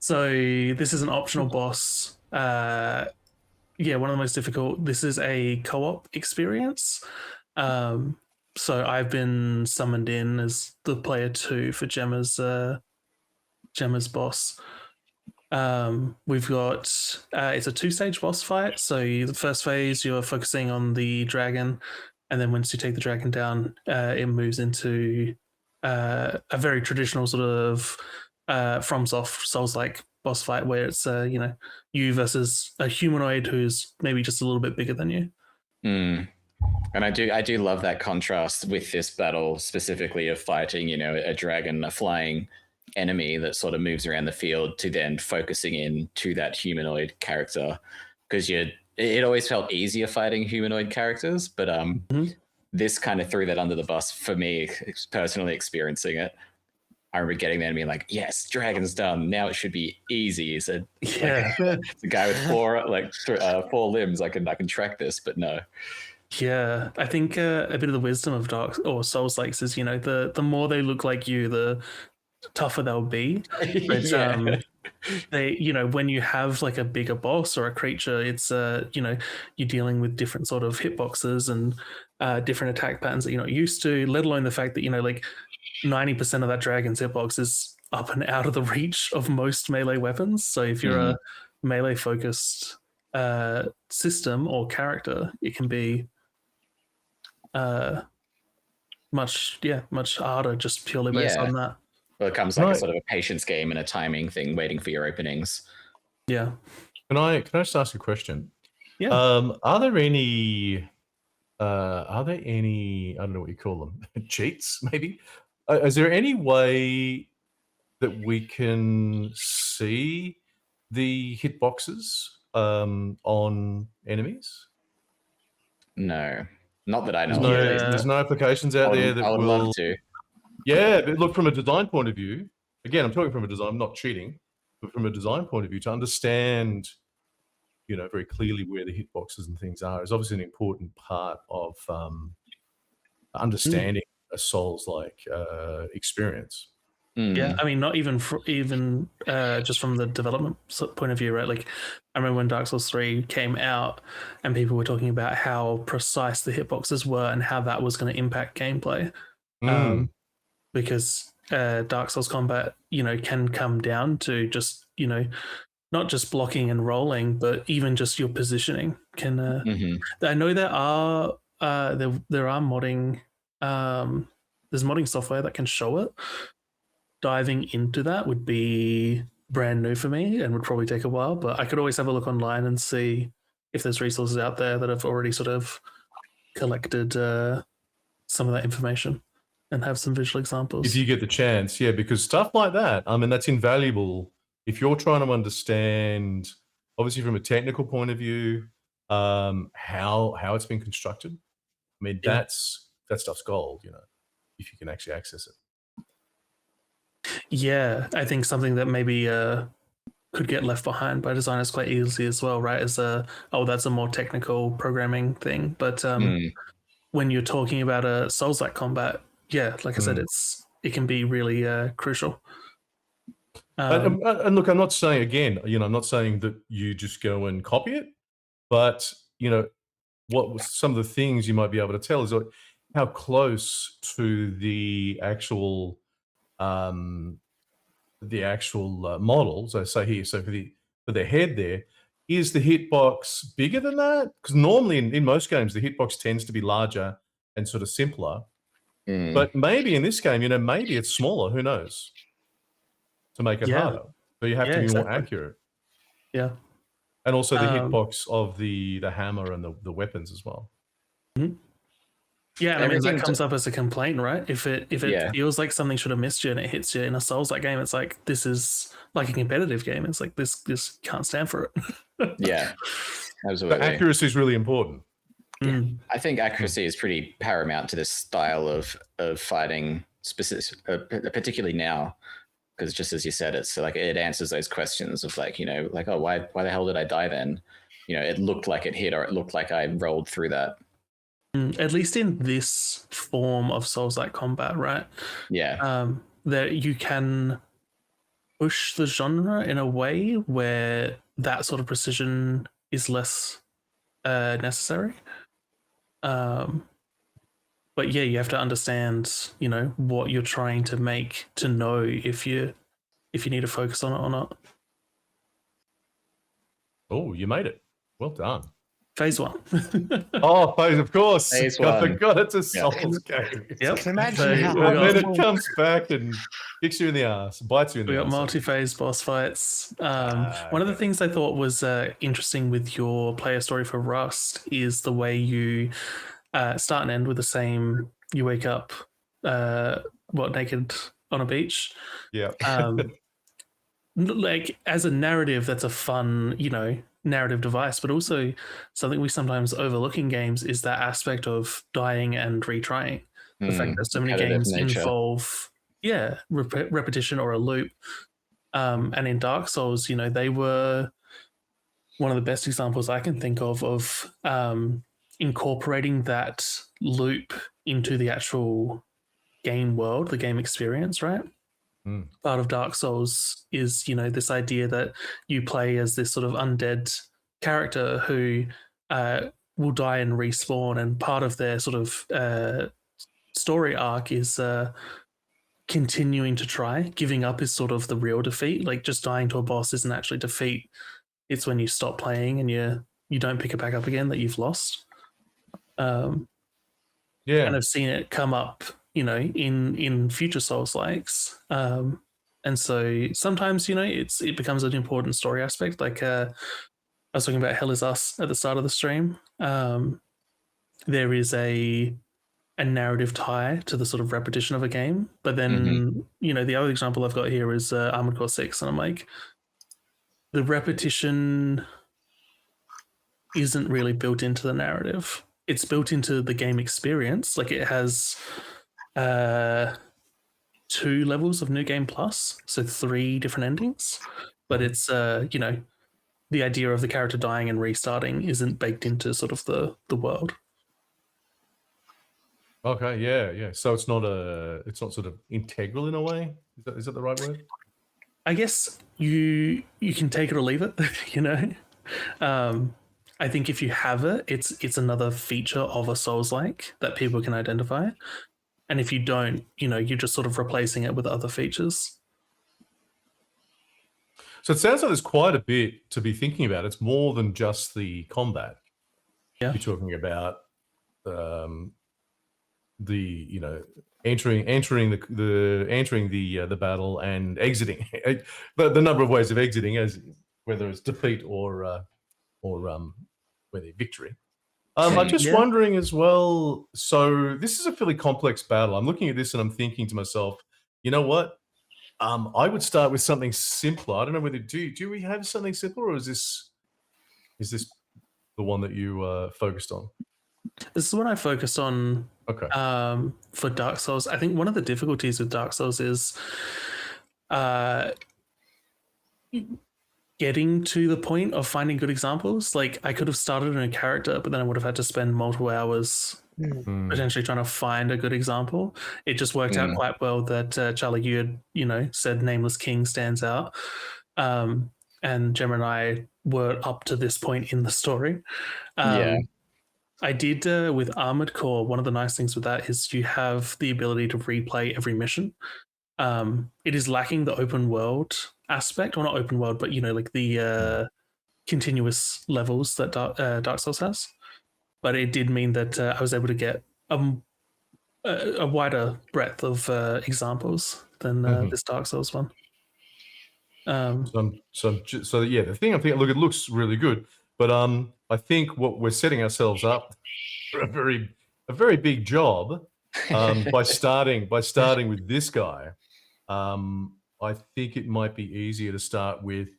So this is an optional boss. Yeah, one of the most difficult. This is a co-op experience. So I've been summoned in as the player 2 for Gemma's boss. We've got it's a 2-stage boss fight. So the first phase you're focusing on the dragon, and then once you take the dragon down, it moves into a very traditional sort of FromSoft Souls-like boss fight where it's you versus a humanoid who's maybe just a little bit bigger than you. And I do love that contrast with this battle specifically of fighting, a dragon, a flying enemy that sort of moves around the field, to then focusing in to that humanoid character, because it always felt easier fighting humanoid characters, but this kind of threw that under the bus for me personally experiencing it. I remember getting there and being like, yes, dragon's done. Now it should be easy. It's a guy with four limbs. I can track this, but no. Yeah, I think a bit of the wisdom of Dark or Souls likes is, the more they look like you, the tougher they'll be. But they, when you have like a bigger boss or a creature, it's you're dealing with different sort of hitboxes and different attack patterns that you're not used to, let alone the fact that like 90% of that dragon's hitbox is up and out of the reach of most melee weapons. So if you're a melee focused system or character, it can be much harder just purely based on that. Well, it becomes like a sort of a patience game and a timing thing, waiting for your openings. Yeah. Can I just ask a question? Yeah. Are there any I don't know what you call them, cheats maybe? Is there any way that we can see the hitboxes on enemies? No, not that I know. There's no applications out there that I would will. love to. Yeah, but look, from a design point of view, again, I'm talking from a design, I'm not cheating, but from a design point of view, to understand, very clearly where the hitboxes and things are is obviously an important part of understanding a Souls-like experience. Yeah, I mean, not even just from the development point of view, right? Like, I remember when Dark Souls 3 came out, and people were talking about how precise the hitboxes were and how that was going to impact gameplay. Because Dark Souls combat, can come down to just, not just blocking and rolling, but even just your positioning can. I know there are modding. There's modding software that can show it. Diving into that would be brand new for me and would probably take a while, but I could always have a look online and see if there's resources out there that have already sort of collected some of that information and have some visual examples. If you get the chance, yeah, because stuff like that, I mean, that's invaluable if you're trying to understand, obviously from a technical point of view, how it's been constructed. I mean, that stuff's gold, if you can actually access it. Yeah, I think something that maybe could get left behind by designers quite easily as well, right? Is that's a more technical programming thing. But when you're talking about a Souls-like combat, yeah, like I said, it can be really crucial. And look, I'm not saying I'm not saying that you just go and copy it, but what some of the things you might be able to tell is how close to the actual models. I say here, so for the head there, is the hitbox bigger than that? Because normally in most games the hitbox tends to be larger and sort of simpler. But maybe in this game, maybe it's smaller. Who knows? To make it harder, so you have to be more accurate. Yeah, and also the hitbox of the hammer and the weapons as well. Yeah, and I mean that comes up as a complaint, right? If it feels like something should have missed you and it hits you in a Souls-like game, it's like this is like a competitive game. It's like this can't stand for it. Yeah, absolutely. But accuracy is really important. Yeah. I think accuracy is pretty paramount to this style of fighting, particularly now, because just as you said, it's like it answers those questions of like oh, why the hell did I die then? It looked like it hit, or it looked like I rolled through that. At least in this form of Souls-like combat, right? Yeah. That you can push the genre in a way where that sort of precision is less necessary. But yeah, you have to understand, what you're trying to make to know if you need to focus on it or not. Oh, you made it. Well done. Phase 1. Phase, of course. Phase I 1. forgot it's a Souls game. Yep. Imagine how and then it comes back and kicks you in the ass, bites you in the ass. We got multi-phase boss fights. One of the things I thought was interesting with your player story for Rust is the way you start and end with the same. You wake up, naked on a beach. Yeah. Like as a narrative, that's a fun, narrative device, but also something we sometimes overlook in games is that aspect of dying and retrying. The fact that so many games involve, repetition or a loop. And in Dark Souls, they were one of the best examples I can think of incorporating that loop into the actual game world, the game experience, right? Part of Dark Souls is, this idea that you play as this sort of undead character who will die and respawn, and part of their sort of story arc is continuing to try. Giving up is sort of the real defeat. Like just dying to a boss isn't actually defeat. It's when you stop playing and you don't pick it back up again that you've lost. And I've seen it come up in future Souls-likes. And so sometimes, it becomes an important story aspect. Like I was talking about Hell Is Us at the start of the stream. There is a narrative tie to the sort of repetition of a game. But then, the other example I've got here is Armored Core 6. And I'm like, the repetition isn't really built into the narrative. It's built into the game experience. Like it has 2 levels of New Game Plus, so 3 different endings. But it's you know, the idea of the character dying and restarting isn't baked into sort of the world. Okay, yeah. So it's not sort of integral in a way. Is that the right word? I guess you can take it or leave it, you know. I think if you have it, it's another feature of a Souls-like that people can identify. And if you don't, you know, you're just sort of replacing it with other features. So it sounds like there's quite a bit to be thinking about. It's more than just the combat. Yeah. You're talking about the, you know, entering the battle and exiting. the number of ways of exiting, as whether it's defeat or whether victory. I'm just wondering as well. So this is a fairly complex battle. I'm looking at this and I'm thinking to myself, you know what? I would start with something simpler. I don't know whether do we have something simpler, or is this the one that you focused on? This is what I focused on. Okay. For Dark Souls, I think one of the difficulties with Dark Souls is getting to the point of finding good examples. Like, I could have started in a character, but then I would have had to spend multiple hours potentially trying to find a good example. It just worked out quite well that Charlie, you had, you know, said Nameless King stands out. And Gemma and I were up to this point in the story. I did with Armored Core. One of the nice things with that is you have the ability to replay every mission. It is lacking the open world aspect, or not open world, but, you know, like the continuous levels that Dark Souls has. But it did mean that I was able to get a wider breadth of examples than this Dark Souls one. So yeah, the thing I'm thinking, look, it looks really good, but I think what we're setting ourselves up for a very big job by starting with this guy. I think it might be easier to start with.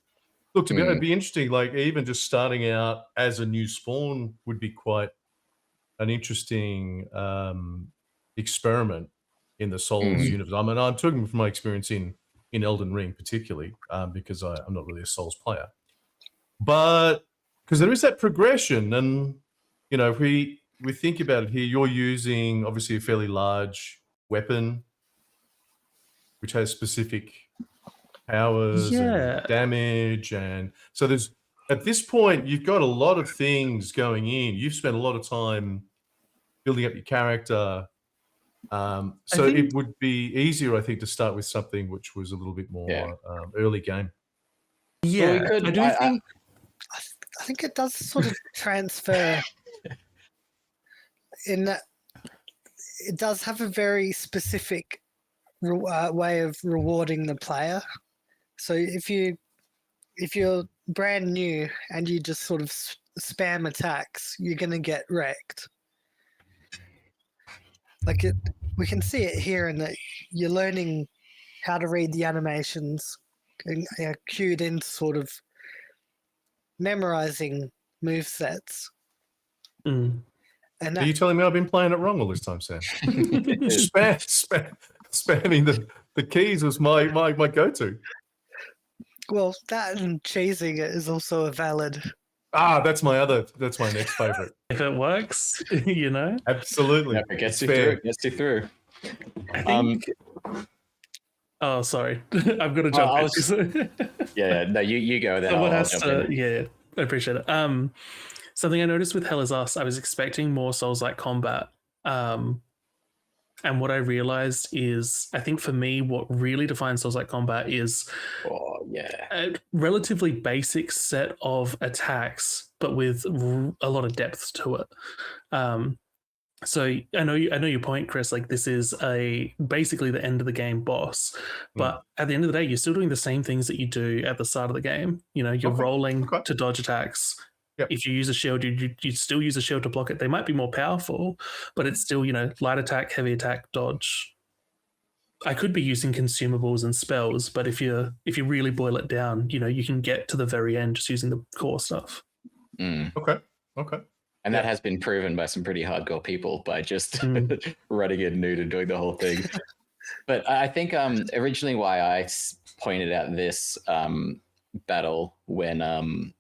Look, it'd be interesting. Like, even just starting out as a new spawn would be quite an interesting experiment in the Souls universe. I mean, I'm talking from my experience in Elden Ring, particularly because I'm not really a Souls player, but because there is that progression, and you know, if we think about it here, you're using obviously a fairly large weapon, which has specific powers and damage, and so there's, at this point, you've got a lot of things going in. You've spent a lot of time building up your character. So it would be easier, I think, to start with something which was a little bit more early game. Yeah, I think it does sort of transfer in that it does have a very specific way of rewarding the player. So if you're brand new and you just sort of spam attacks, you're going to get wrecked. Like, we can see it here in that you're learning how to read the animations, and cued into sort of memorizing movesets. And are you telling me I've been playing it wrong all this time, Sam? Spamming the keys was my go-to. Well, that and chasing it is also a valid. That's my next favorite. If it works, you know. Absolutely. It gets you through. I think. Oh, sorry. I've got to jump in. No, you go then. Someone has to. I appreciate it. Something I noticed with Hell Is Us, I was expecting more Souls-like combat. And what I realized is, I think for me, what really defines Souls-like combat is a relatively basic set of attacks, but with a lot of depth to it. So I know your point, Chris. Like, this is basically the end of the game boss, but at the end of the day, you're still doing the same things that you do at the start of the game. You know, you're rolling to dodge attacks. Yep. If you use a shield, you still use a shield to block it. They might be more powerful, but it's still, you know, light attack, heavy attack, dodge. I could be using consumables and spells, but if you really boil it down, you know, you can get to the very end just using the core stuff. Okay. And that has been proven by some pretty hardcore people by just running in nude and doing the whole thing. But I think originally why I pointed out this battle when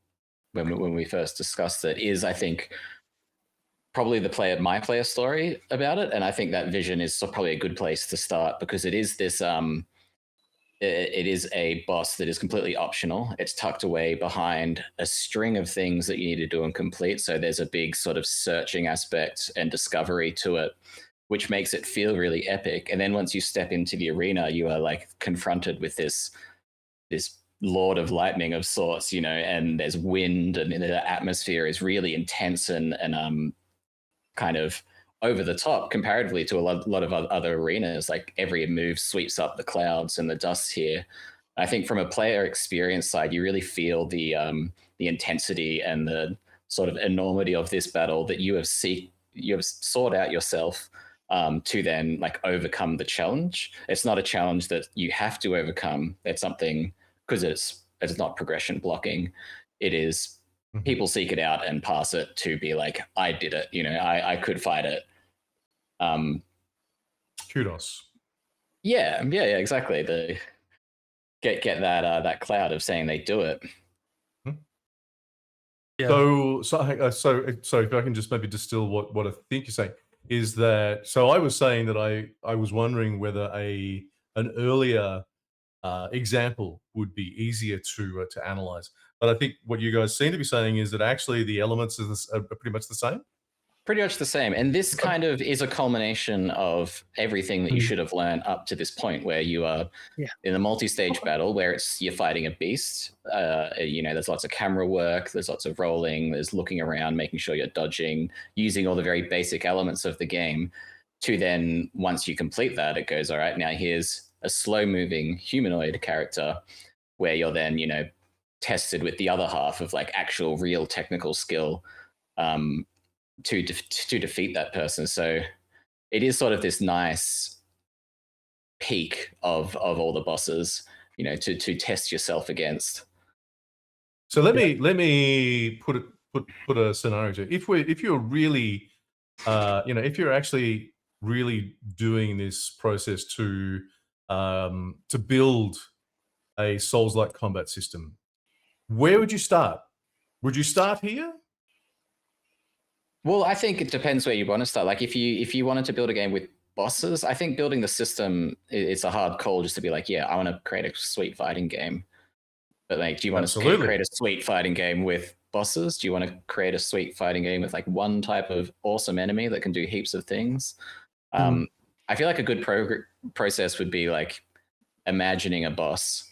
we first discussed it is, I think, probably my player story about it, and I think that vision is probably a good place to start, because it is this it is a boss that is completely optional. It's tucked away behind a string of things that you need to do and complete. So there's a big sort of searching aspect and discovery to it, which makes it feel really epic. And then once you step into the arena, you are like confronted with this Lord of Lightning of sorts, you know, and there's wind, and the atmosphere is really intense and kind of over the top comparatively to a lot of other arenas. Like every move sweeps up the clouds and the dust here. I think from a player experience side, you really feel the intensity and the sort of enormity of this battle that you have sought out yourself to then like overcome the challenge. It's not a challenge that you have to overcome. It's something, because it's not progression blocking. It is people seek it out and pass it to be like, I did it. You know, I could fight it. Kudos. Yeah, exactly. The get that cloud of saying they do it. Yeah. So if I can just maybe distill what I think you're saying is that. So I was saying that I was wondering whether an earlier example would be easier to analyze. But I think what you guys seem to be saying is that actually the elements are pretty much the same. Pretty much the same. And this kind of is a culmination of everything that you should have learned up to this point, where you are in a multi-stage battle where you're fighting a beast. You know, there's lots of camera work, there's lots of rolling, there's looking around, making sure you're dodging, using all the very basic elements of the game, to then, once you complete that, it goes, all right, now here's a slow-moving humanoid character, where you're then, you know, tested with the other half of like actual real technical skill to defeat that person. So it is sort of this nice peak of all the bosses, you know, to test yourself against. So let me put a scenario to it. If you're really you know, if you're actually really doing this process to build a Souls-like combat system, where would you start? Would you start here? Well, I think it depends where you want to start. Like if you wanted to build a game with bosses, I think building the system, it's a hard call just to be like, yeah, I want to create a sweet fighting game. But like, do you want to create a sweet fighting game with bosses? Do you want to create a sweet fighting game with like one type of awesome enemy that can do heaps of things? I feel like a good process would be like imagining a boss,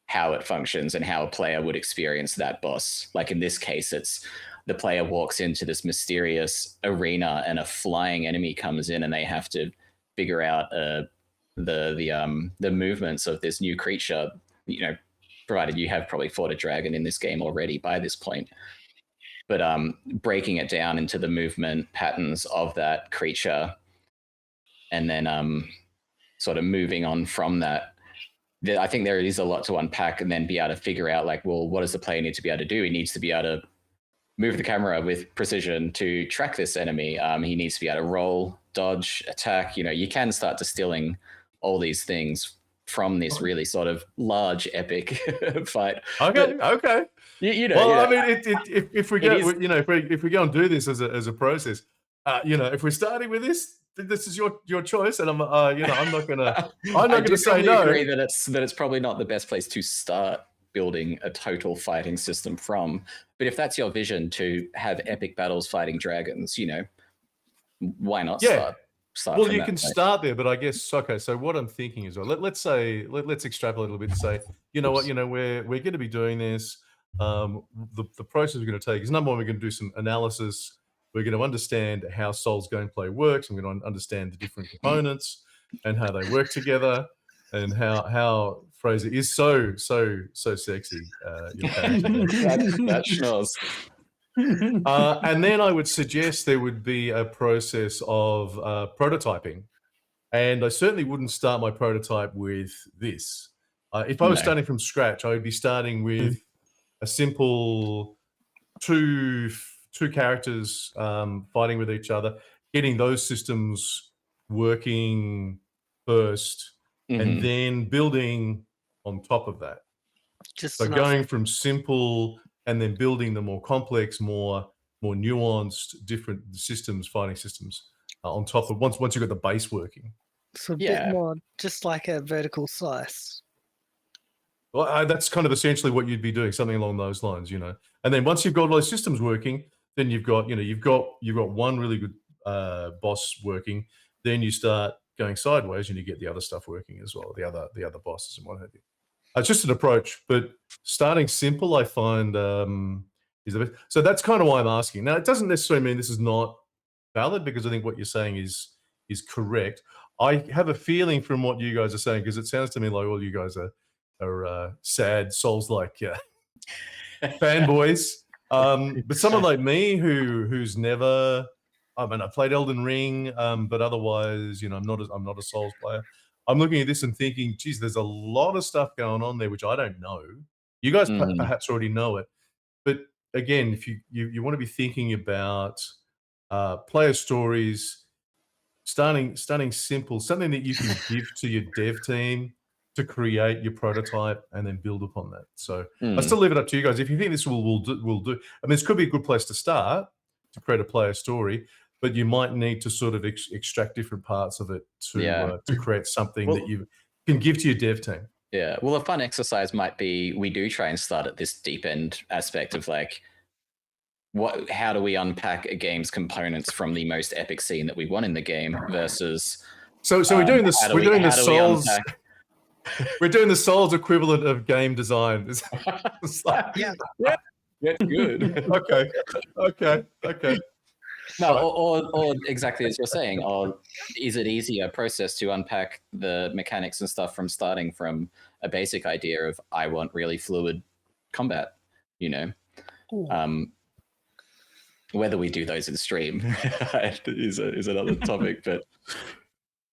how it functions, and how a player would experience that boss. Like in this case, it's the player walks into this mysterious arena and a flying enemy comes in, and they have to figure out the movements of this new creature, you know, provided you have probably fought a dragon in this game already by this point. But breaking it down into the movement patterns of that creature, and then sort of moving on from that. I think there is a lot to unpack, and then be able to figure out like, well, what does the player need to be able to do? He needs to be able to move the camera with precision to track this enemy. He needs to be able to roll, dodge, attack. You know, you can start distilling all these things from this really sort of large epic fight. Okay. You know. Well, I mean, if we go, you know, if we go and do this as a process, you know, if we're starting with this is your choice, and I'm you know, I'm not gonna say no. I agree that it's probably not the best place to start building a total fighting system from. But if that's your vision, to have epic battles fighting dragons, you know, why not start well, you can start there, but I guess, okay, so what I'm thinking is, let's say, let's extrapolate a little bit and say, you know what, you know, we're going to be doing this. The process we're going to take is, number one, we're going to do some analysis. We're going to understand how Souls gameplay works. I'm going to understand the different components and how they work together, and how Fraser is so sexy. Your character. That schnoz. And then I would suggest there would be a process of prototyping, and I certainly wouldn't start my prototype with this. If I was starting from scratch, I would be starting with a simple two characters fighting with each other, getting those systems working first, and then building on top of that. Just So enough. going from simple and then building the more complex, more nuanced, different systems, fighting systems on top of once you've got the base working. So a Yeah. bit more, just like a vertical slice. Well, that's kind of essentially what you'd be doing, something along those lines, you know. And then once you've got all those systems working, then you've got one really good boss working. Then you start going sideways, and you get the other stuff working as well, the other bosses and what have you. It's just an approach, but starting simple, I find, is the best. So that's kind of why I'm asking. Now, it doesn't necessarily mean this is not valid, because I think what you're saying is correct. I have a feeling from what you guys are saying, because it sounds to me like all you guys are sad Souls-like fanboys. But someone like me who's never, I mean, I played Elden Ring, but otherwise, you know, I'm not a Souls player. I'm looking at this and thinking, geez, there's a lot of stuff going on there which I don't know. You guys perhaps already know it, but again, if you want to be thinking about player stories, starting simple, something that you can give to your dev team to create your prototype and then build upon that. So I still leave it up to you guys. If you think this will do, I mean, this could be a good place to start to create a player story, but you might need to sort of extract different parts of it to create something that you can give to your dev team. Yeah. Well, a fun exercise might be, we do try and start at this deep end aspect of like, how do we unpack a game's components from the most epic scene that we want in the game versus. So we're doing this. We're doing the Souls. We're doing the Souls equivalent of game design. It's like, Yeah. That's good. Okay. No, or exactly as you're saying, or is it easier process to unpack the mechanics and stuff from starting from a basic idea of I want really fluid combat, you know? Whether we do those in stream is another topic, but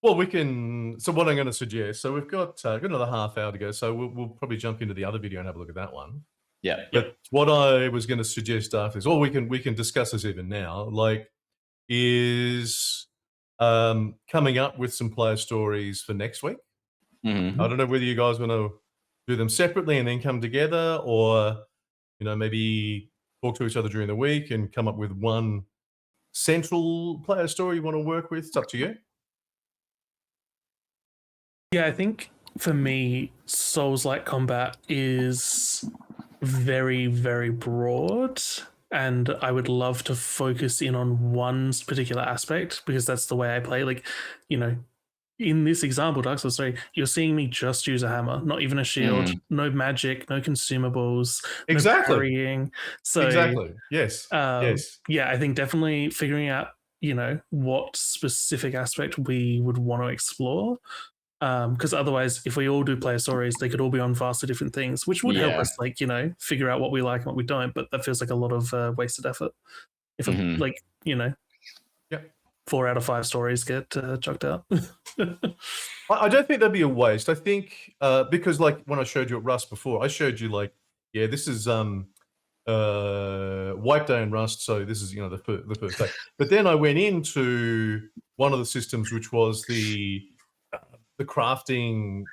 well, we can. So what I'm going to suggest. So we've got another half hour to go. So we'll probably jump into the other video and have a look at that one. Yeah. But what I was going to suggest after this, or we can discuss this even now, like, is coming up with some player stories for next week. I don't know whether you guys want to do them separately and then come together, or maybe talk to each other during the week and come up with one central player story you want to work with. It's up to you. Yeah, I think for me, Souls-like combat is very, very broad, and I would love to focus in on one particular aspect because that's the way I play. Like, in this example, Dark Souls 3, you're seeing me just use a hammer, not even a shield, no magic, no consumables, exactly. no parrying. So exactly, yes, yes. Yeah, I think definitely figuring out, what specific aspect we would want to explore. Because otherwise, if we all do player stories, they could all be on vastly different things, which would help us, figure out what we like and what we don't. But that feels like a lot of wasted effort. If, 4 out of 5 stories get chucked out. I don't think that'd be a waste. I think because, like, when I showed you at Rust before, I showed you this is Wipe Day and Rust, so this is the first day. But then I went into one of the systems, which was the crafting,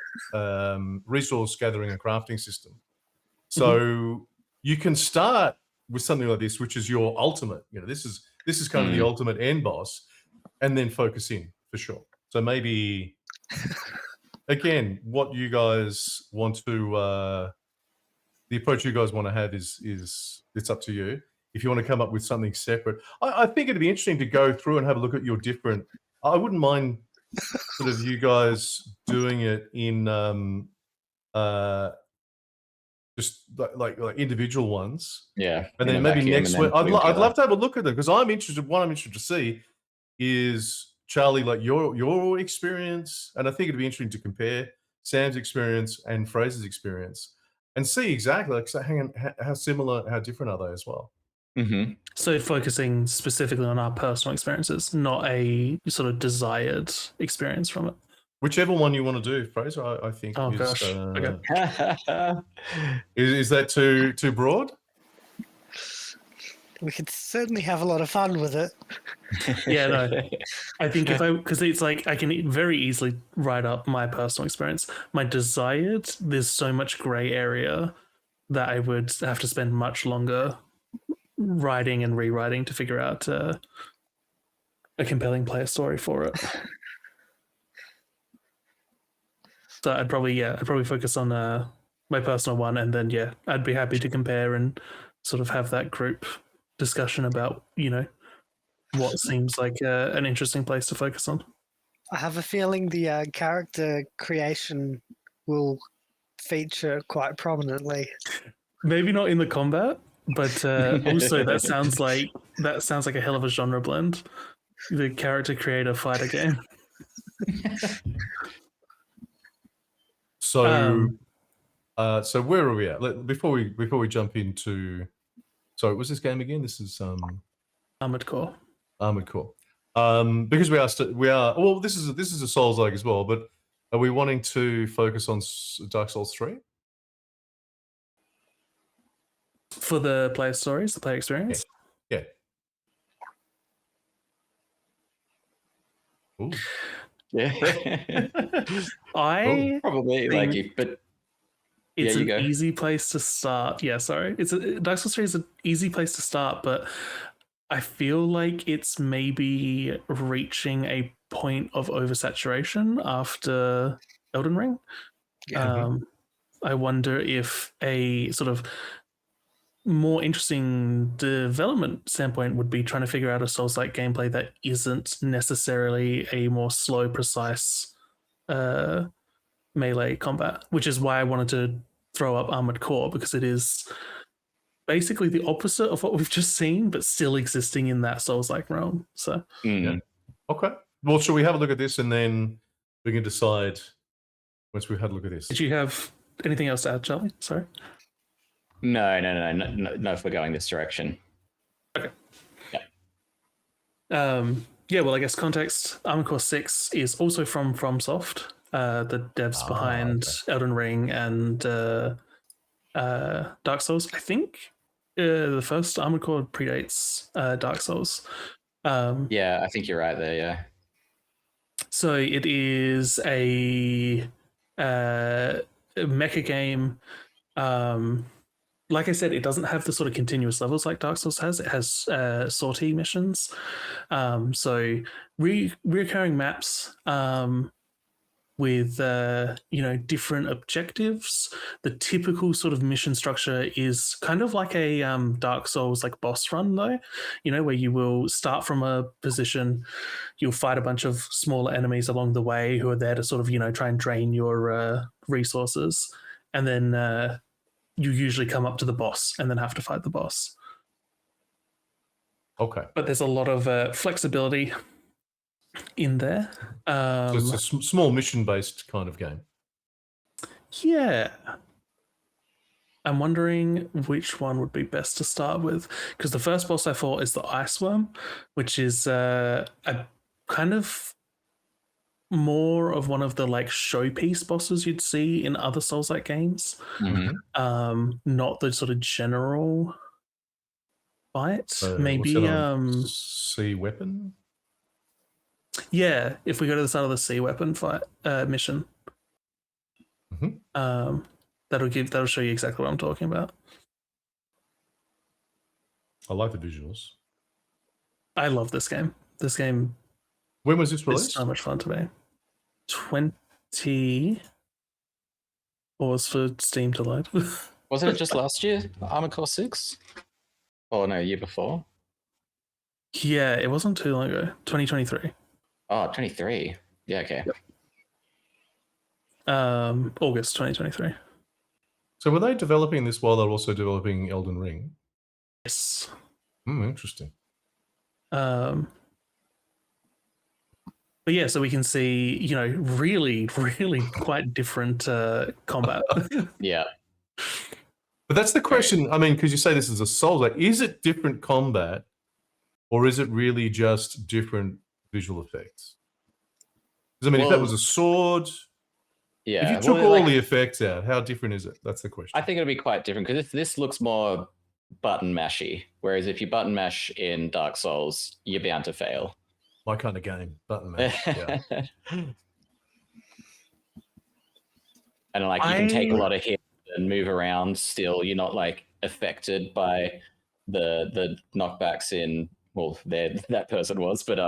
resource gathering and crafting system. So you can start with something like this, which is your ultimate. This is kind of the ultimate end boss, and then focus in for sure. So maybe again, what you guys want to, the approach you guys want to have is it's up to you. If you want to come up with something separate, I think it'd be interesting to go through and have a look at your different. I wouldn't mind sort of you guys doing it in just like individual ones. Yeah. And then maybe next week I'd love to have a look at them, because I'm interested to see is, Charlie, like your experience, and I think it'd be interesting to compare Sam's experience and Fraser's experience and see exactly how similar, how different are they as well. So focusing specifically on our personal experiences, not a sort of desired experience from it. Whichever one you want to do, Fraser, I think. Oh, is, gosh. Okay. Is that too broad? We could certainly have a lot of fun with it. Yeah, no. I think because it's like I can very easily write up my personal experience. My desired, there's so much gray area that I would have to spend much longer writing and rewriting to figure out a compelling player story for it. So I'd probably focus on my personal one, and then I'd be happy to compare and sort of have that group discussion about what seems like an interesting place to focus on. I have a feeling the character creation will feature quite prominently. Maybe not in the combat, but also that sounds like a hell of a genre blend. The character creator fighter game. So, so where are we at? Before we jump into, sorry, what's this game again? This is Armored Core. Armored Core. Because we are. Well, this is a Souls-like as well. But are we wanting to focus on Dark Souls 3? For the player stories, the player experience? Yeah. Ooh. Yeah. I Probably like it, but it's you an go. easy place to start. Yeah, sorry. Dark Souls 3 is an easy place to start, but I feel like it's maybe reaching a point of oversaturation after Elden Ring. Yeah. I wonder if a sort of more interesting development standpoint would be trying to figure out a Souls-like gameplay that isn't necessarily a more slow, precise melee combat, which is why I wanted to throw up Armored Core, because it is basically the opposite of what we've just seen, but still existing in that Souls-like realm. So, Okay. Well, shall we have a look at this and then we can decide once we've had a look at this? did you have anything else to add, Charlie? Sorry. No, if we're going this direction. Well, I guess context. Armored Core 6 is also from FromSoft, the devs behind Elden Ring and Dark Souls. I think the first Armored Core predates Dark Souls. I think you're right there. Yeah. So it is a mecha game. Like I said, it doesn't have the sort of continuous levels like Dark Souls has. It has sortie missions. So recurring maps with different objectives. The typical sort of mission structure is kind of like a Dark Souls like boss run though, where you will start from a position, you'll fight a bunch of smaller enemies along the way who are there to sort of try and drain your resources, and then you usually come up to the boss and then have to fight the boss. Okay. But there's a lot of flexibility in there. So it's a small mission-based kind of game. Yeah. I'm wondering which one would be best to start with, because the first boss I fought is the Ice Worm, which is a kind of more of one of the like showpiece bosses you'd see in other Souls-like games. Mm-hmm. Not the sort of general fight. Maybe sea weapon. Yeah, if we go to the start of the sea weapon fight mission, that'll show you exactly what I'm talking about. I like the visuals. I love this game. This game. When was this released? It's so much fun to me. 20. Pause for Steam to load. Wasn't it just last year? Armored Core 6? Oh no, year before. Yeah, it wasn't too long ago. 2023. Oh, 23. Yeah, okay. Yep. August 2023. So were they developing this while they're also developing Elden Ring? Yes. Interesting. But yeah, so we can see, really, really quite different combat. Yeah. But that's the question. I mean, because you say this is a Souls, like, is it different combat, or is it really just different visual effects? Because I mean, if that was a sword, yeah, if you took all the effects out, how different is it? That's the question. I think it'll be quite different, because this looks more button mashy. Whereas if you button mash in Dark Souls, you're bound to fail. My kind of game, button mash. Yeah. And like you can take a lot of hits and move around still. You're not like affected by the knockbacks in, well, that person was, but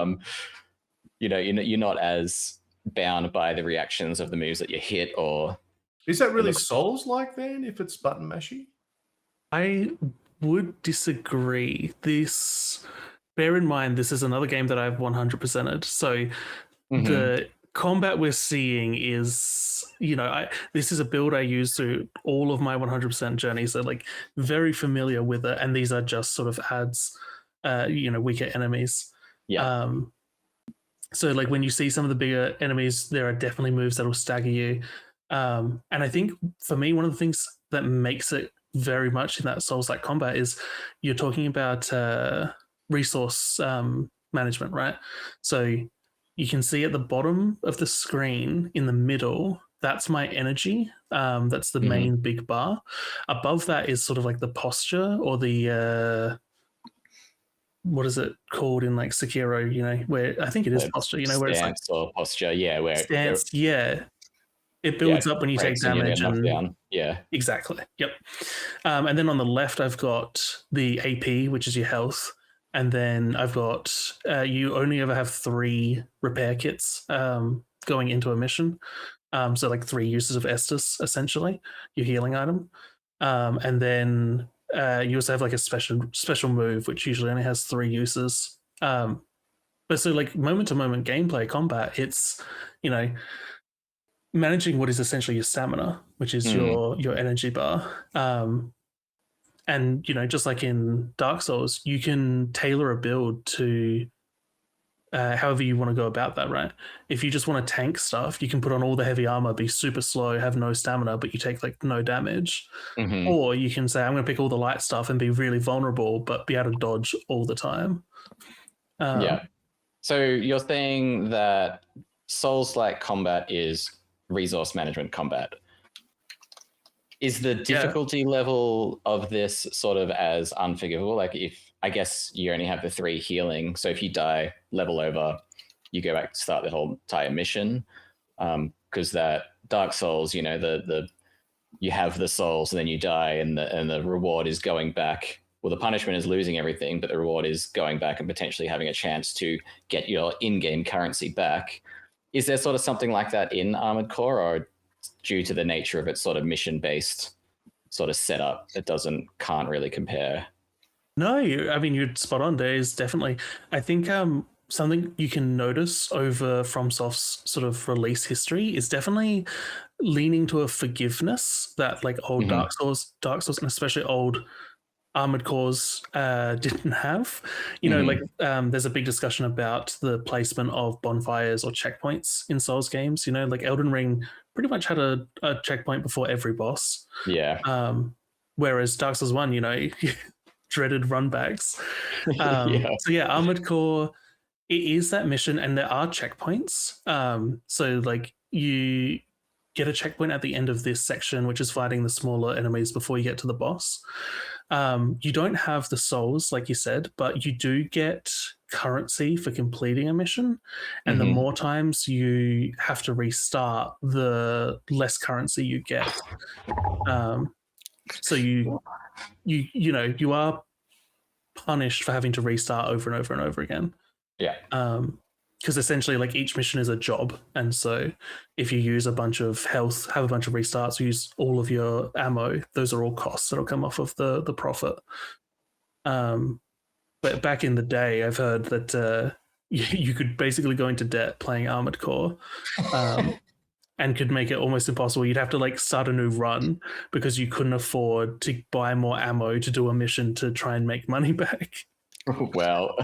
you know, you're not as bound by the reactions of the moves that you hit. Or Is that really Souls-like then, if it's button mashy? I would disagree. Bear in mind, this is another game that I've 100%ed. So the combat we're seeing is, you know, this is a build I use through all of my 100% journeys. So like very familiar with it, and these are just sort of adds, you know, weaker enemies. Yeah. So like when you see some of the bigger enemies, there are definitely moves that will stagger you. And I think for me, one of the things that makes it very much in that Souls-like combat is you're talking about resource management, right? So you can see at the bottom of the screen in the middle, that's my energy. That's the main big bar. Above that is sort of like the posture, or the what is it called in like Sekiro, you know, where I think it is posture, you know, where it's like or posture, yeah, where stance, yeah. It builds up when you take damage. Down. Yeah. Exactly. Yep. And then on the left, I've got the AP, which is your health. And then I've got, you only ever have 3 repair kits going into a mission. So like 3 uses of Estus, essentially, your healing item. And then you also have like a special move, which usually only has 3 uses. But so like moment to moment gameplay combat, it's, you know, managing what is essentially your stamina, which is your energy bar. And, you know, just like in Dark Souls, you can tailor a build to however you want to go about that, right? If you just want to tank stuff, you can put on all the heavy armor, be super slow, have no stamina, but you take like no damage. Or you can say, I'm going to pick all the light stuff and be really vulnerable, but be able to dodge all the time. Yeah. So you're saying that Souls-like combat is resource management combat. Is the difficulty level of this sort of as unforgivable? Like, if I guess you only have the 3 healing, so if you die, level over, you go back to start the whole entire mission. Because that Dark Souls, you know, you have the souls and then you die, and the reward is going back. Well, the punishment is losing everything, but the reward is going back and potentially having a chance to get your in-game currency back. Is there sort of something like that in Armored Core, or due to the nature of its sort of mission-based sort of setup, it can't really compare? No, I mean, you're spot on. There is definitely, I think something you can notice over FromSoft's sort of release history is definitely leaning to a forgiveness that like old Dark Souls, and especially old Armored Cores didn't have. You know, like there's a big discussion about the placement of bonfires or checkpoints in Souls games. You know, like Elden Ring pretty much had a checkpoint before every boss. Yeah. Whereas Dark Souls 1, you know, dreaded runbacks. So yeah, Armored Core, it is that mission, and there are checkpoints. So like you get a checkpoint at the end of this section, which is fighting the smaller enemies before you get to the boss. You don't have the souls, like you said, but you do get currency for completing a mission. And the more times you have to restart, the less currency you get. So you know, you are punished for having to restart over and over and over again. Yeah. Because essentially, like, each mission is a job, and so if you use a bunch of health, have a bunch of restarts, use all of your ammo, those are all costs that'll come off of the profit. But back in the day, I've heard that you could basically go into debt playing Armored Core, and could make it almost impossible. You'd have to like start a new run because you couldn't afford to buy more ammo to do a mission to try and make money back. Well,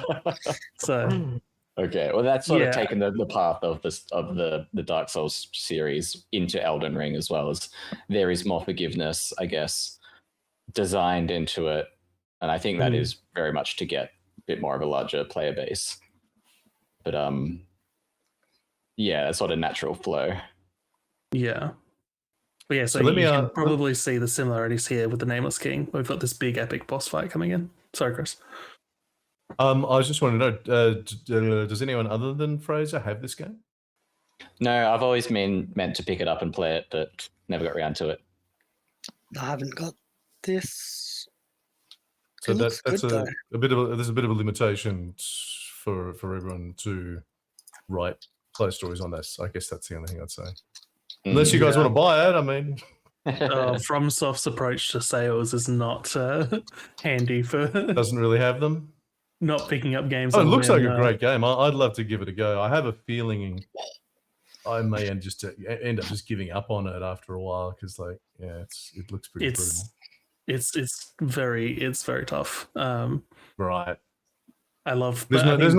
So. Okay, well, that's sort of taken the path of the Dark Souls series into Elden Ring, as well as there is more forgiveness, I guess, designed into it, and I think that is very much to get a bit more of a larger player base. But yeah, that's sort of natural flow. Yeah. But yeah, so So let you me, can probably see the similarities here with the Nameless King. We've got this big epic boss fight coming in. Sorry, Chris. I was just wanting to know, does anyone other than Fraser have this game? No, I've always been meant to pick it up and play it, but never got around to it. I haven't got this. So It looks that's good, a bit of a, there's a bit of a limitation for everyone to write play stories on this. I guess that's the only thing I'd say. Unless you guys want to buy it, I mean. FromSoft's approach to sales is not handy for Doesn't really have them. not picking up games. Oh, it on looks when, like a great game. I'd love to give it a go. I have a feeling I may end up just giving up on it after a while because, like, yeah, it looks pretty brutal. It's very tough. Right. I love. There's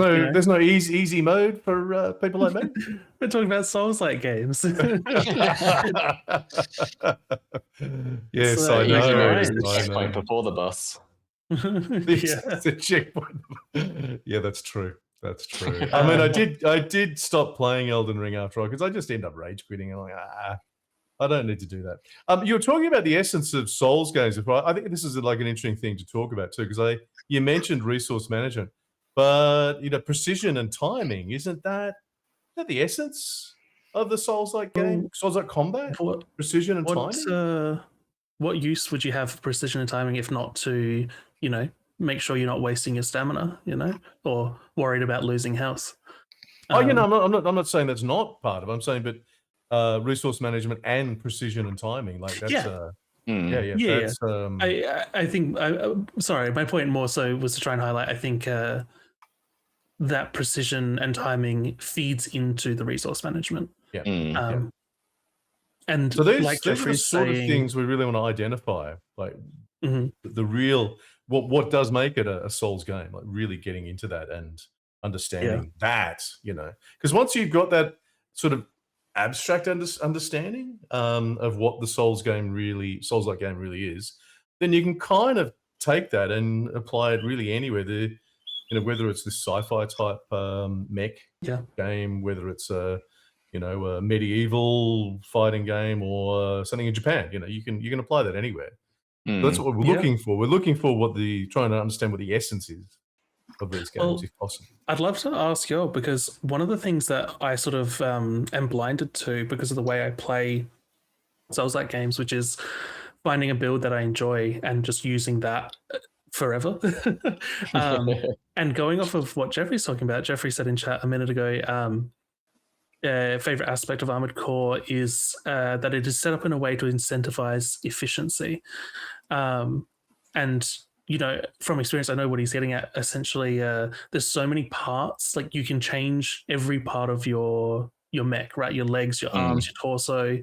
no easy mode for people like me. We're talking about Souls-like games. Yes, So, I Easy know. mode is the I know. checkpoint before the boss. It's a checkpoint. Yeah, that's true. That's true. I mean, I did stop playing Elden Ring after all because I just end up rage quitting. I'm like, I don't need to do that. You were talking about the essence of Souls games before. I think this is like an interesting thing to talk about too because you mentioned resource management, but precision and timing isn't that the essence of the Souls-like game? Souls-like combat, precision and timing. What use would you have for precision and timing if not to, make sure you're not wasting your stamina, or worried about losing health? I'm not saying that's not part of it. I'm saying, but resource management and precision and timing, like that's Yeah. That's, I think. Sorry, my point more so was to try and highlight. I think that precision and timing feeds into the resource management. yeah. And So these are the Jeffrey's sort of saying, things we really want to identify, like Mhm. the real what does make it a Souls game, like really getting into that and understanding that, because once you've got that sort of abstract understanding of what the Souls-like game really is, then you can kind of take that and apply it really anywhere. Whether it's this sci-fi type mech game, whether it's a medieval fighting game or something in Japan, you can apply that anywhere. That's what we're looking for. We're looking for trying to understand what the essence is of these games, if possible. I'd love to ask you, because one of the things that I sort of am blinded to because of the way I play Souls-like games, which is finding a build that I enjoy and just using that forever. And going off of what Jeffrey's talking about, Jeffrey said in chat a minute ago, favorite aspect of Armored Core is that it is set up in a way to incentivize efficiency. And from experience, I know what he's getting at. Essentially, there's so many parts. Like you can change every part of your mech, right? Your legs, your arms, your torso,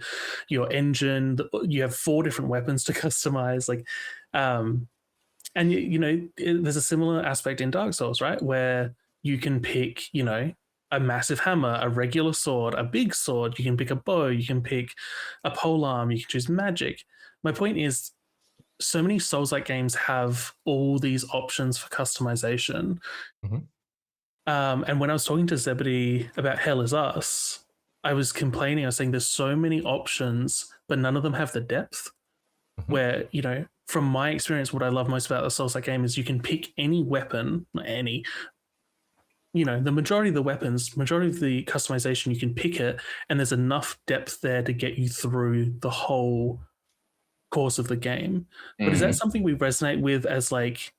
your engine. You have 4 different weapons to customize. Like, and there's a similar aspect in Dark Souls, right? Where you can pick, a massive hammer, a regular sword, a big sword. You can pick a bow. You can pick a polearm. You can choose magic. My point is, so many Souls-like games have all these options for customization. Mm-hmm. And when I was talking to Zebedee about Hell Is Us, I was complaining. I was saying there's so many options, but none of them have the depth. Mm-hmm. Where, from my experience, what I love most about the Souls-like game is you can pick any weapon, the majority of the weapons, majority of the customization, you can pick it, and there's enough depth there to get you through the whole course of the game. But is that something we resonate with as like,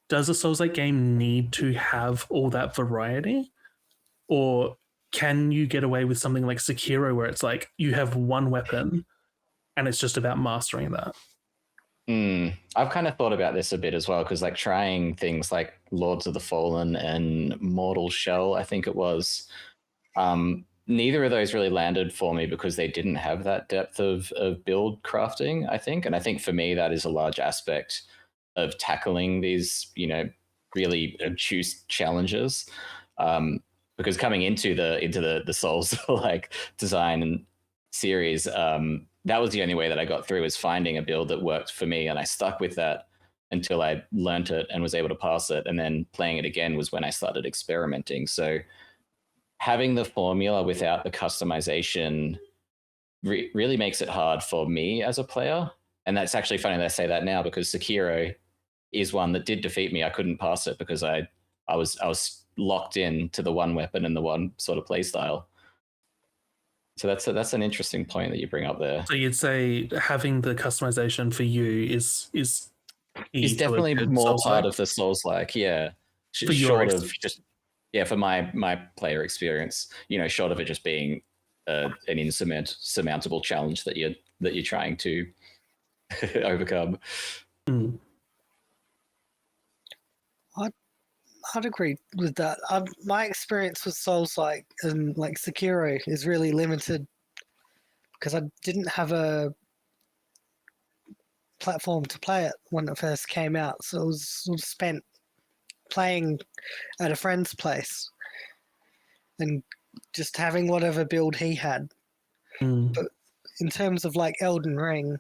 does a Souls-like game need to have all that variety? Or can you get away with something like Sekiro where it's like you have one weapon and it's just about mastering that? I've kind of thought about this a bit as well, because like trying things like Lords of the Fallen and Mortal Shell, I think it was, neither of those really landed for me because they didn't have that depth of build crafting, I think. And I think for me, that is a large aspect of tackling these, really obtuse challenges. Because coming into the Souls like design and series, that was the only way that I got through, was finding a build that worked for me. And I stuck with that until I learned it and was able to pass it. And then playing it again was when I started experimenting. So having the formula without the customization really makes it hard for me as a player. And that's actually funny that I say that now, because Sekiro is one that did defeat me. I couldn't pass it because I was locked in to the one weapon and the one sort of play style. So that's an interesting point that you bring up there. So you'd say having the customization for you is It's definitely more part of the Souls-like, yeah. For Short of just, yeah, for my player experience, you know, short of it just being an insurmountable challenge that you're trying to overcome. Mm. I'd agree with that. My experience with Souls-like and like Sekiro is really limited because I didn't have a platform to play it when it first came out, so it was sort of spent playing at a friend's place and just having whatever build he had. Mm. But in terms of like Elden Ring,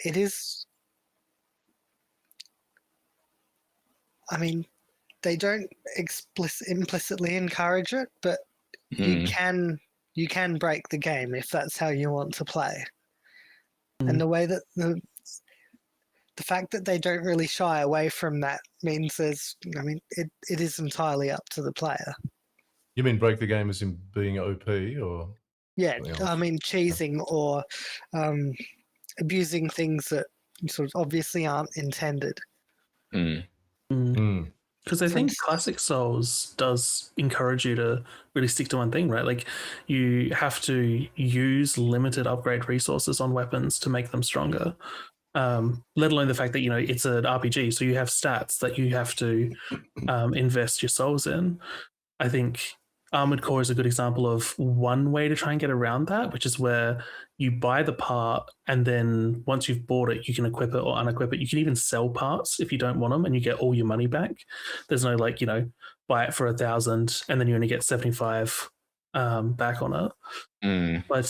it is. I mean, they don't implicitly encourage it, but you can break the game if that's how you want to play. And the way that the fact that they don't really shy away from that means it is entirely up to the player. You mean break the game as in being OP or? Yeah, something else? I mean cheesing or abusing things that sort of obviously aren't intended. Because I think Classic Souls does encourage you to really stick to one thing, right? Like you have to use limited upgrade resources on weapons to make them stronger. Let alone the fact that, you know, it's an RPG, so you have stats that you have to invest your souls in. I think Armored Core is a good example of one way to try and get around that, which is where you buy the part and then once you've bought it, you can equip it or unequip it. You can even sell parts if you don't want them and you get all your money back. There's no like, you know, buy it for 1,000 and then you only get 75 back on it. But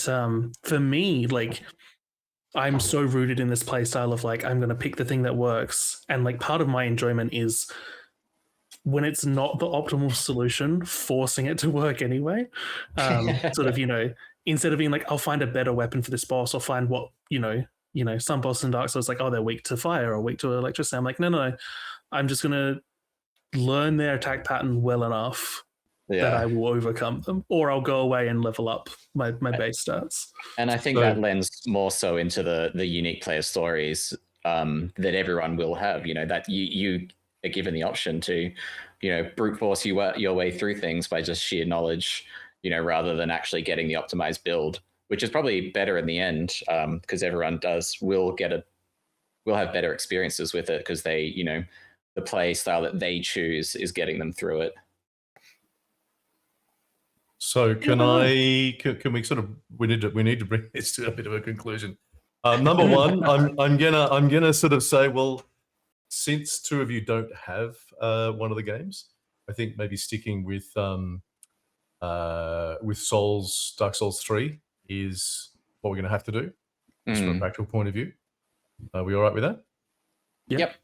for me, like, I'm so rooted in this play style of like, I'm going to pick the thing that works. And like part of my enjoyment is when it's not the optimal solution, forcing it to work anyway. Sort of, you know, instead of being like, I'll find a better weapon for this boss or find what, you know, some bosses in Dark Souls like, oh, they're weak to fire or weak to electricity. I'm like, no. I'm just going to learn their attack pattern well enough that I will overcome them, or I'll go away and level up my base stats. And I think that lends more so into the unique player stories that everyone will have, you know, that you are given the option to, you know, brute force your way through things by just sheer knowledge, you know, rather than actually getting the optimized build, which is probably better in the end because everyone will have better experiences with it because they, you know, the play style that they choose is getting them through it. So can we sort of we need to bring this to a bit of a conclusion. Number one, I'm gonna sort of say, well, since two of you don't have one of the games, I think maybe sticking with Souls, Dark Souls 3 is what we're gonna have to do, just from a practical point of view. Are we all right with that? Yep.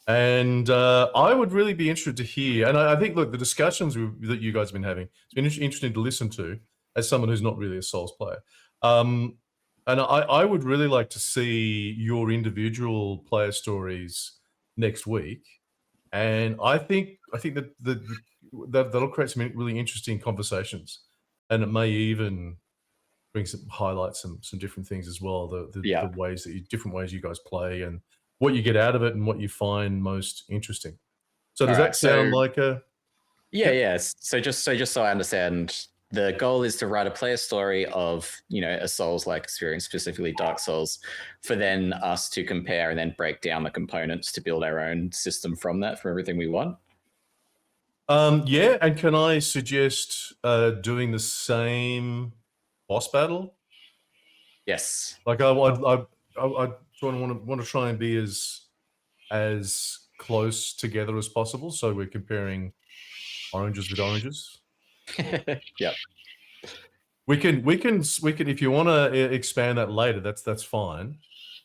And I would really be interested to hear, and I think, look, the discussions that you guys have been having, it's been interesting to listen to as someone who's not really a Souls player. And I would really like to see your individual player stories next week. And I think that'll create some really interesting conversations, and it may even highlight some different things as well. The ways that different ways you guys play and what you get out of it and what you find most interesting. So does that sound like a? Yeah. So just so I understand, the goal is to write a player story of, you know, a Souls-like experience, specifically Dark Souls, for then us to compare and then break down the components to build our own system from everything we want. Yeah, and can I suggest doing the same boss battle? Yes. Like I want to try and be as close together as possible, so we're comparing oranges with oranges. Yep. We can if you want to expand that later, that's fine.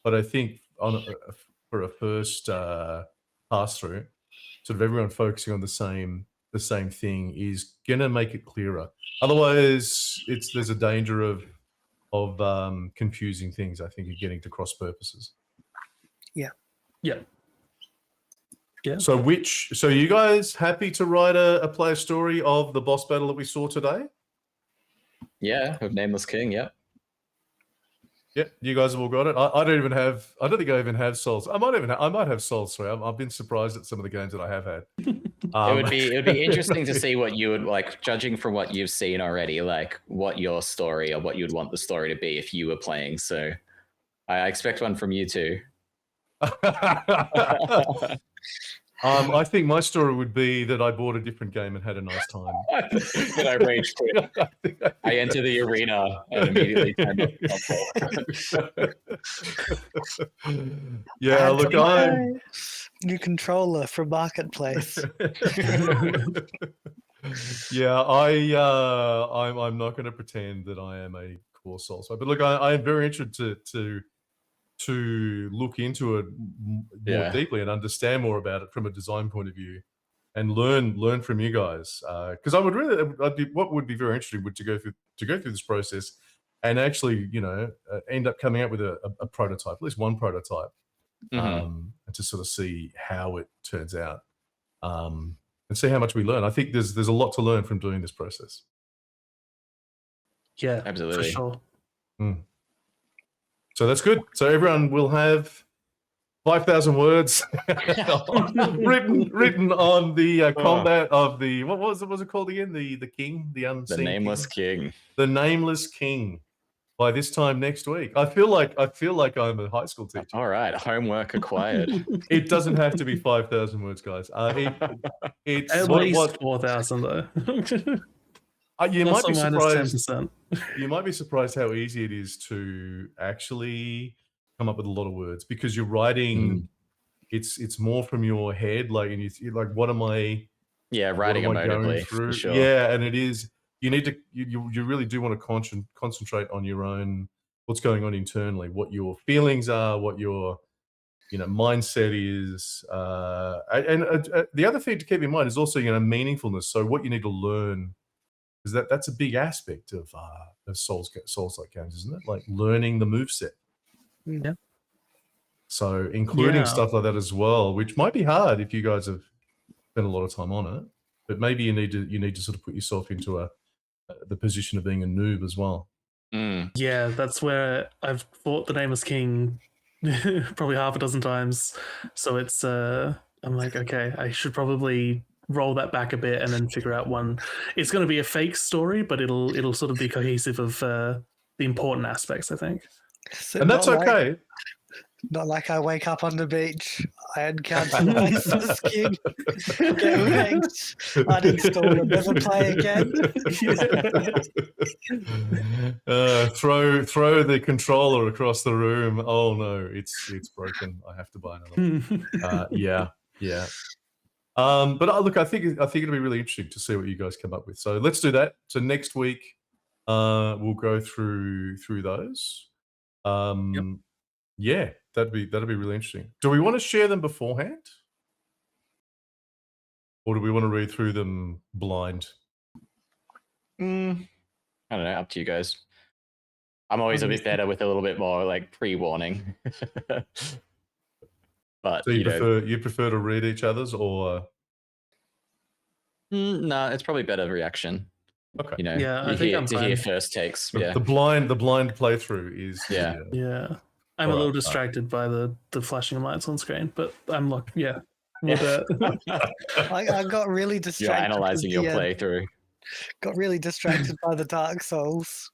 But I think for a first pass through, sort of everyone focusing on the same thing is gonna make it clearer. Otherwise, there's a danger of confusing things. I think you're getting to cross purposes. Yeah. So you guys happy to write a player story of the boss battle that we saw today? Yeah, of Nameless King. Yeah. Yeah, you guys have all got it. I don't think I even have Souls. I might have Souls. Sorry, I've been surprised at some of the games that I have had. It would be interesting to see what you would like, judging from what you've seen already, like what your story or what you'd want the story to be if you were playing. So I expect one from you too. I think my story would be that I bought a different game and had a nice time. That I rage quit. I enter the arena and immediately turn off the console. Yeah, look, I'm new controller for Marketplace. Yeah, I'm not going to pretend that I am a core Souls player, but look, I am very interested to look into it more deeply and understand more about it from a design point of view, and learn from you guys. Because what would be very interesting would to go through this process and actually, end up coming up with a prototype, at least one prototype, and to sort of see how it turns out, and see how much we learn. I think there's a lot to learn from doing this process. Yeah, absolutely, for sure. So that's good. So everyone will have 5,000 words written on the combat of the what was it called again? The king, the unseen, the nameless king, the nameless king. By this time next week, I feel like I'm a high school teacher. All right, homework acquired. It doesn't have to be 5,000 words, guys. It's at least 4,000 though. You might be surprised. 10%. You might be surprised how easy it is to actually come up with a lot of words, because you're writing. It's more from your head, like, and you're like, what am I? Yeah, writing emotively. For sure. Yeah, and it is. You need to. You really do want to concentrate on your own. What's going on internally? What your feelings are? What your mindset is. And the other thing to keep in mind is also meaningfulness. So what you need to learn. Because that's a big aspect of Souls-like games, isn't it? Like learning the moveset. Yeah. So including stuff like that as well, which might be hard if you guys have spent a lot of time on it. But maybe you need to sort of put yourself into the position of being a noob as well. Yeah, that's where I've fought the Nameless King probably half a dozen times. So it's I'm like, okay, I should probably roll that back a bit and then figure out one. It's going to be a fake story, but it'll sort of be cohesive of the important aspects, I think. So and that's okay. Not like I wake up on the beach, I encounter the Nameless King, get ranked, uninstall and never play again. Throw the controller across the room. Oh no, it's broken. I have to buy another. Yeah. But look, I think it'll be really interesting to see what you guys come up with. So let's do that. So next week, we'll go through those. Yeah, that'd be really interesting. Do we want to share them beforehand, or do we want to read through them blind? I don't know. Up to you guys. I'm always a bit better with a little bit more like pre-warning. But so you prefer to read each other's, or no, it's probably better reaction. Okay. I think I'm fine. Hear first takes. The blind playthrough is yeah. I'm a little distracted by the flashing lights on screen, but I'm like, I got really distracted. You're analyzing your playthrough. Got really distracted by the Dark Souls.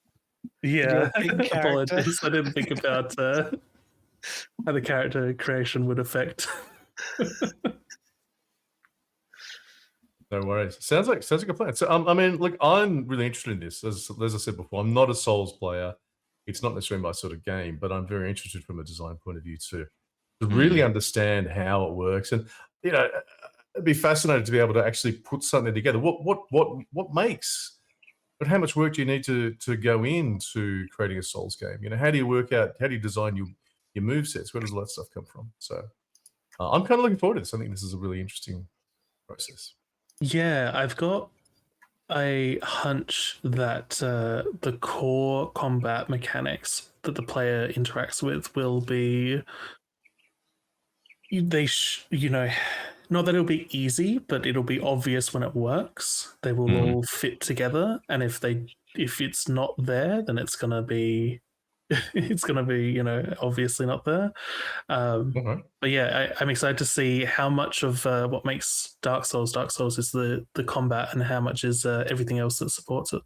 Yeah, apologies. I didn't think about how the character creation would affect. No worries. Sounds like a plan. So I mean, look, I'm really interested in this. As I said before, I'm not a Souls player. It's not necessarily my sort of game, but I'm very interested from a design point of view to really understand how it works. And I'd be fascinated to be able to actually put something together. What makes? But how much work do you need to go into creating a Souls game? How do you work out? How do you design your movesets? Where does all that stuff come from? So I'm kind of looking forward to this. I think this is a really interesting process. Yeah, I've got I hunch that the core combat mechanics that the player interacts with will be not that it'll be easy, but it'll be obvious when it works. They will all fit together, and if it's not there, then it's gonna be obviously not there. But yeah, I'm excited to see how much of what makes Dark Souls is the combat, and how much is everything else that supports it.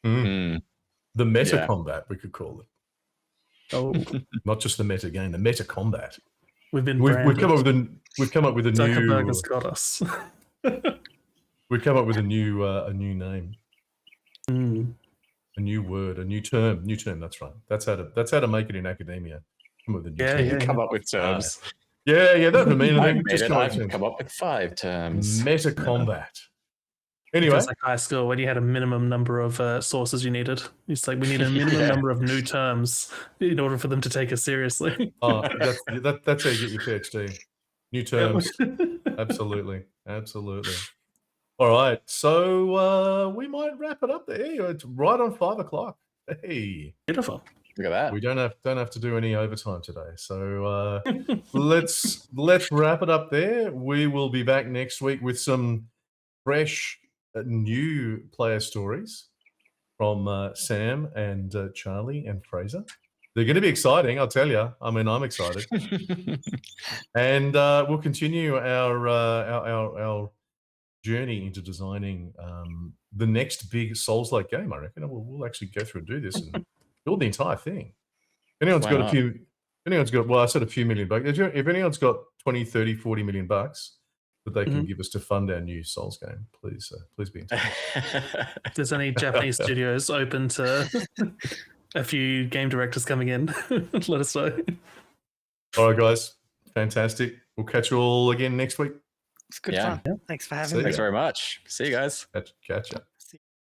The meta Yeah. combat, we could call it. Oh, Not just the meta game, the meta combat. we've been We've come up branded. with a Zuckerberg new. has got us. We've come up with a new name, Mm. a new word, a new term. That's right. That's how to make it in academia. Come up with a new Yeah, term. You come up with terms. Yeah, that doesn't mean I've anything. made Just it. come up I've with come up with 5 terms. meta combat. Anyway, Just like high school, when you had a minimum number of sources you needed. It's like we need a minimum number of new terms in order for them to take us seriously. that's how you get your PhD. New terms. Absolutely. All right, so we might wrap it up there. It's right on 5 o'clock. Hey, Beautiful. Look at that. we don't have to do any overtime today. So let's wrap it up there. We will be back next week with some fresh new player stories from Sam and Charlie and Fraser. They're going to be exciting, I'll tell you. I mean, I'm excited. And we'll continue our journey into designing the next big Souls-like game, I reckon. We'll actually go through and do this and build the entire thing. If anyone's Why got not? well, I said a few million bucks. If anyone's got 20, 30, 40 million bucks that they can give us to fund our new Souls game, please be in touch. If there's any Japanese studios open to a few game directors coming in, let us know. All right, guys. Fantastic. We'll catch you all again next week. It's good Yeah. fun. Thanks for having See me. Thanks very much. See you guys. Catch ya.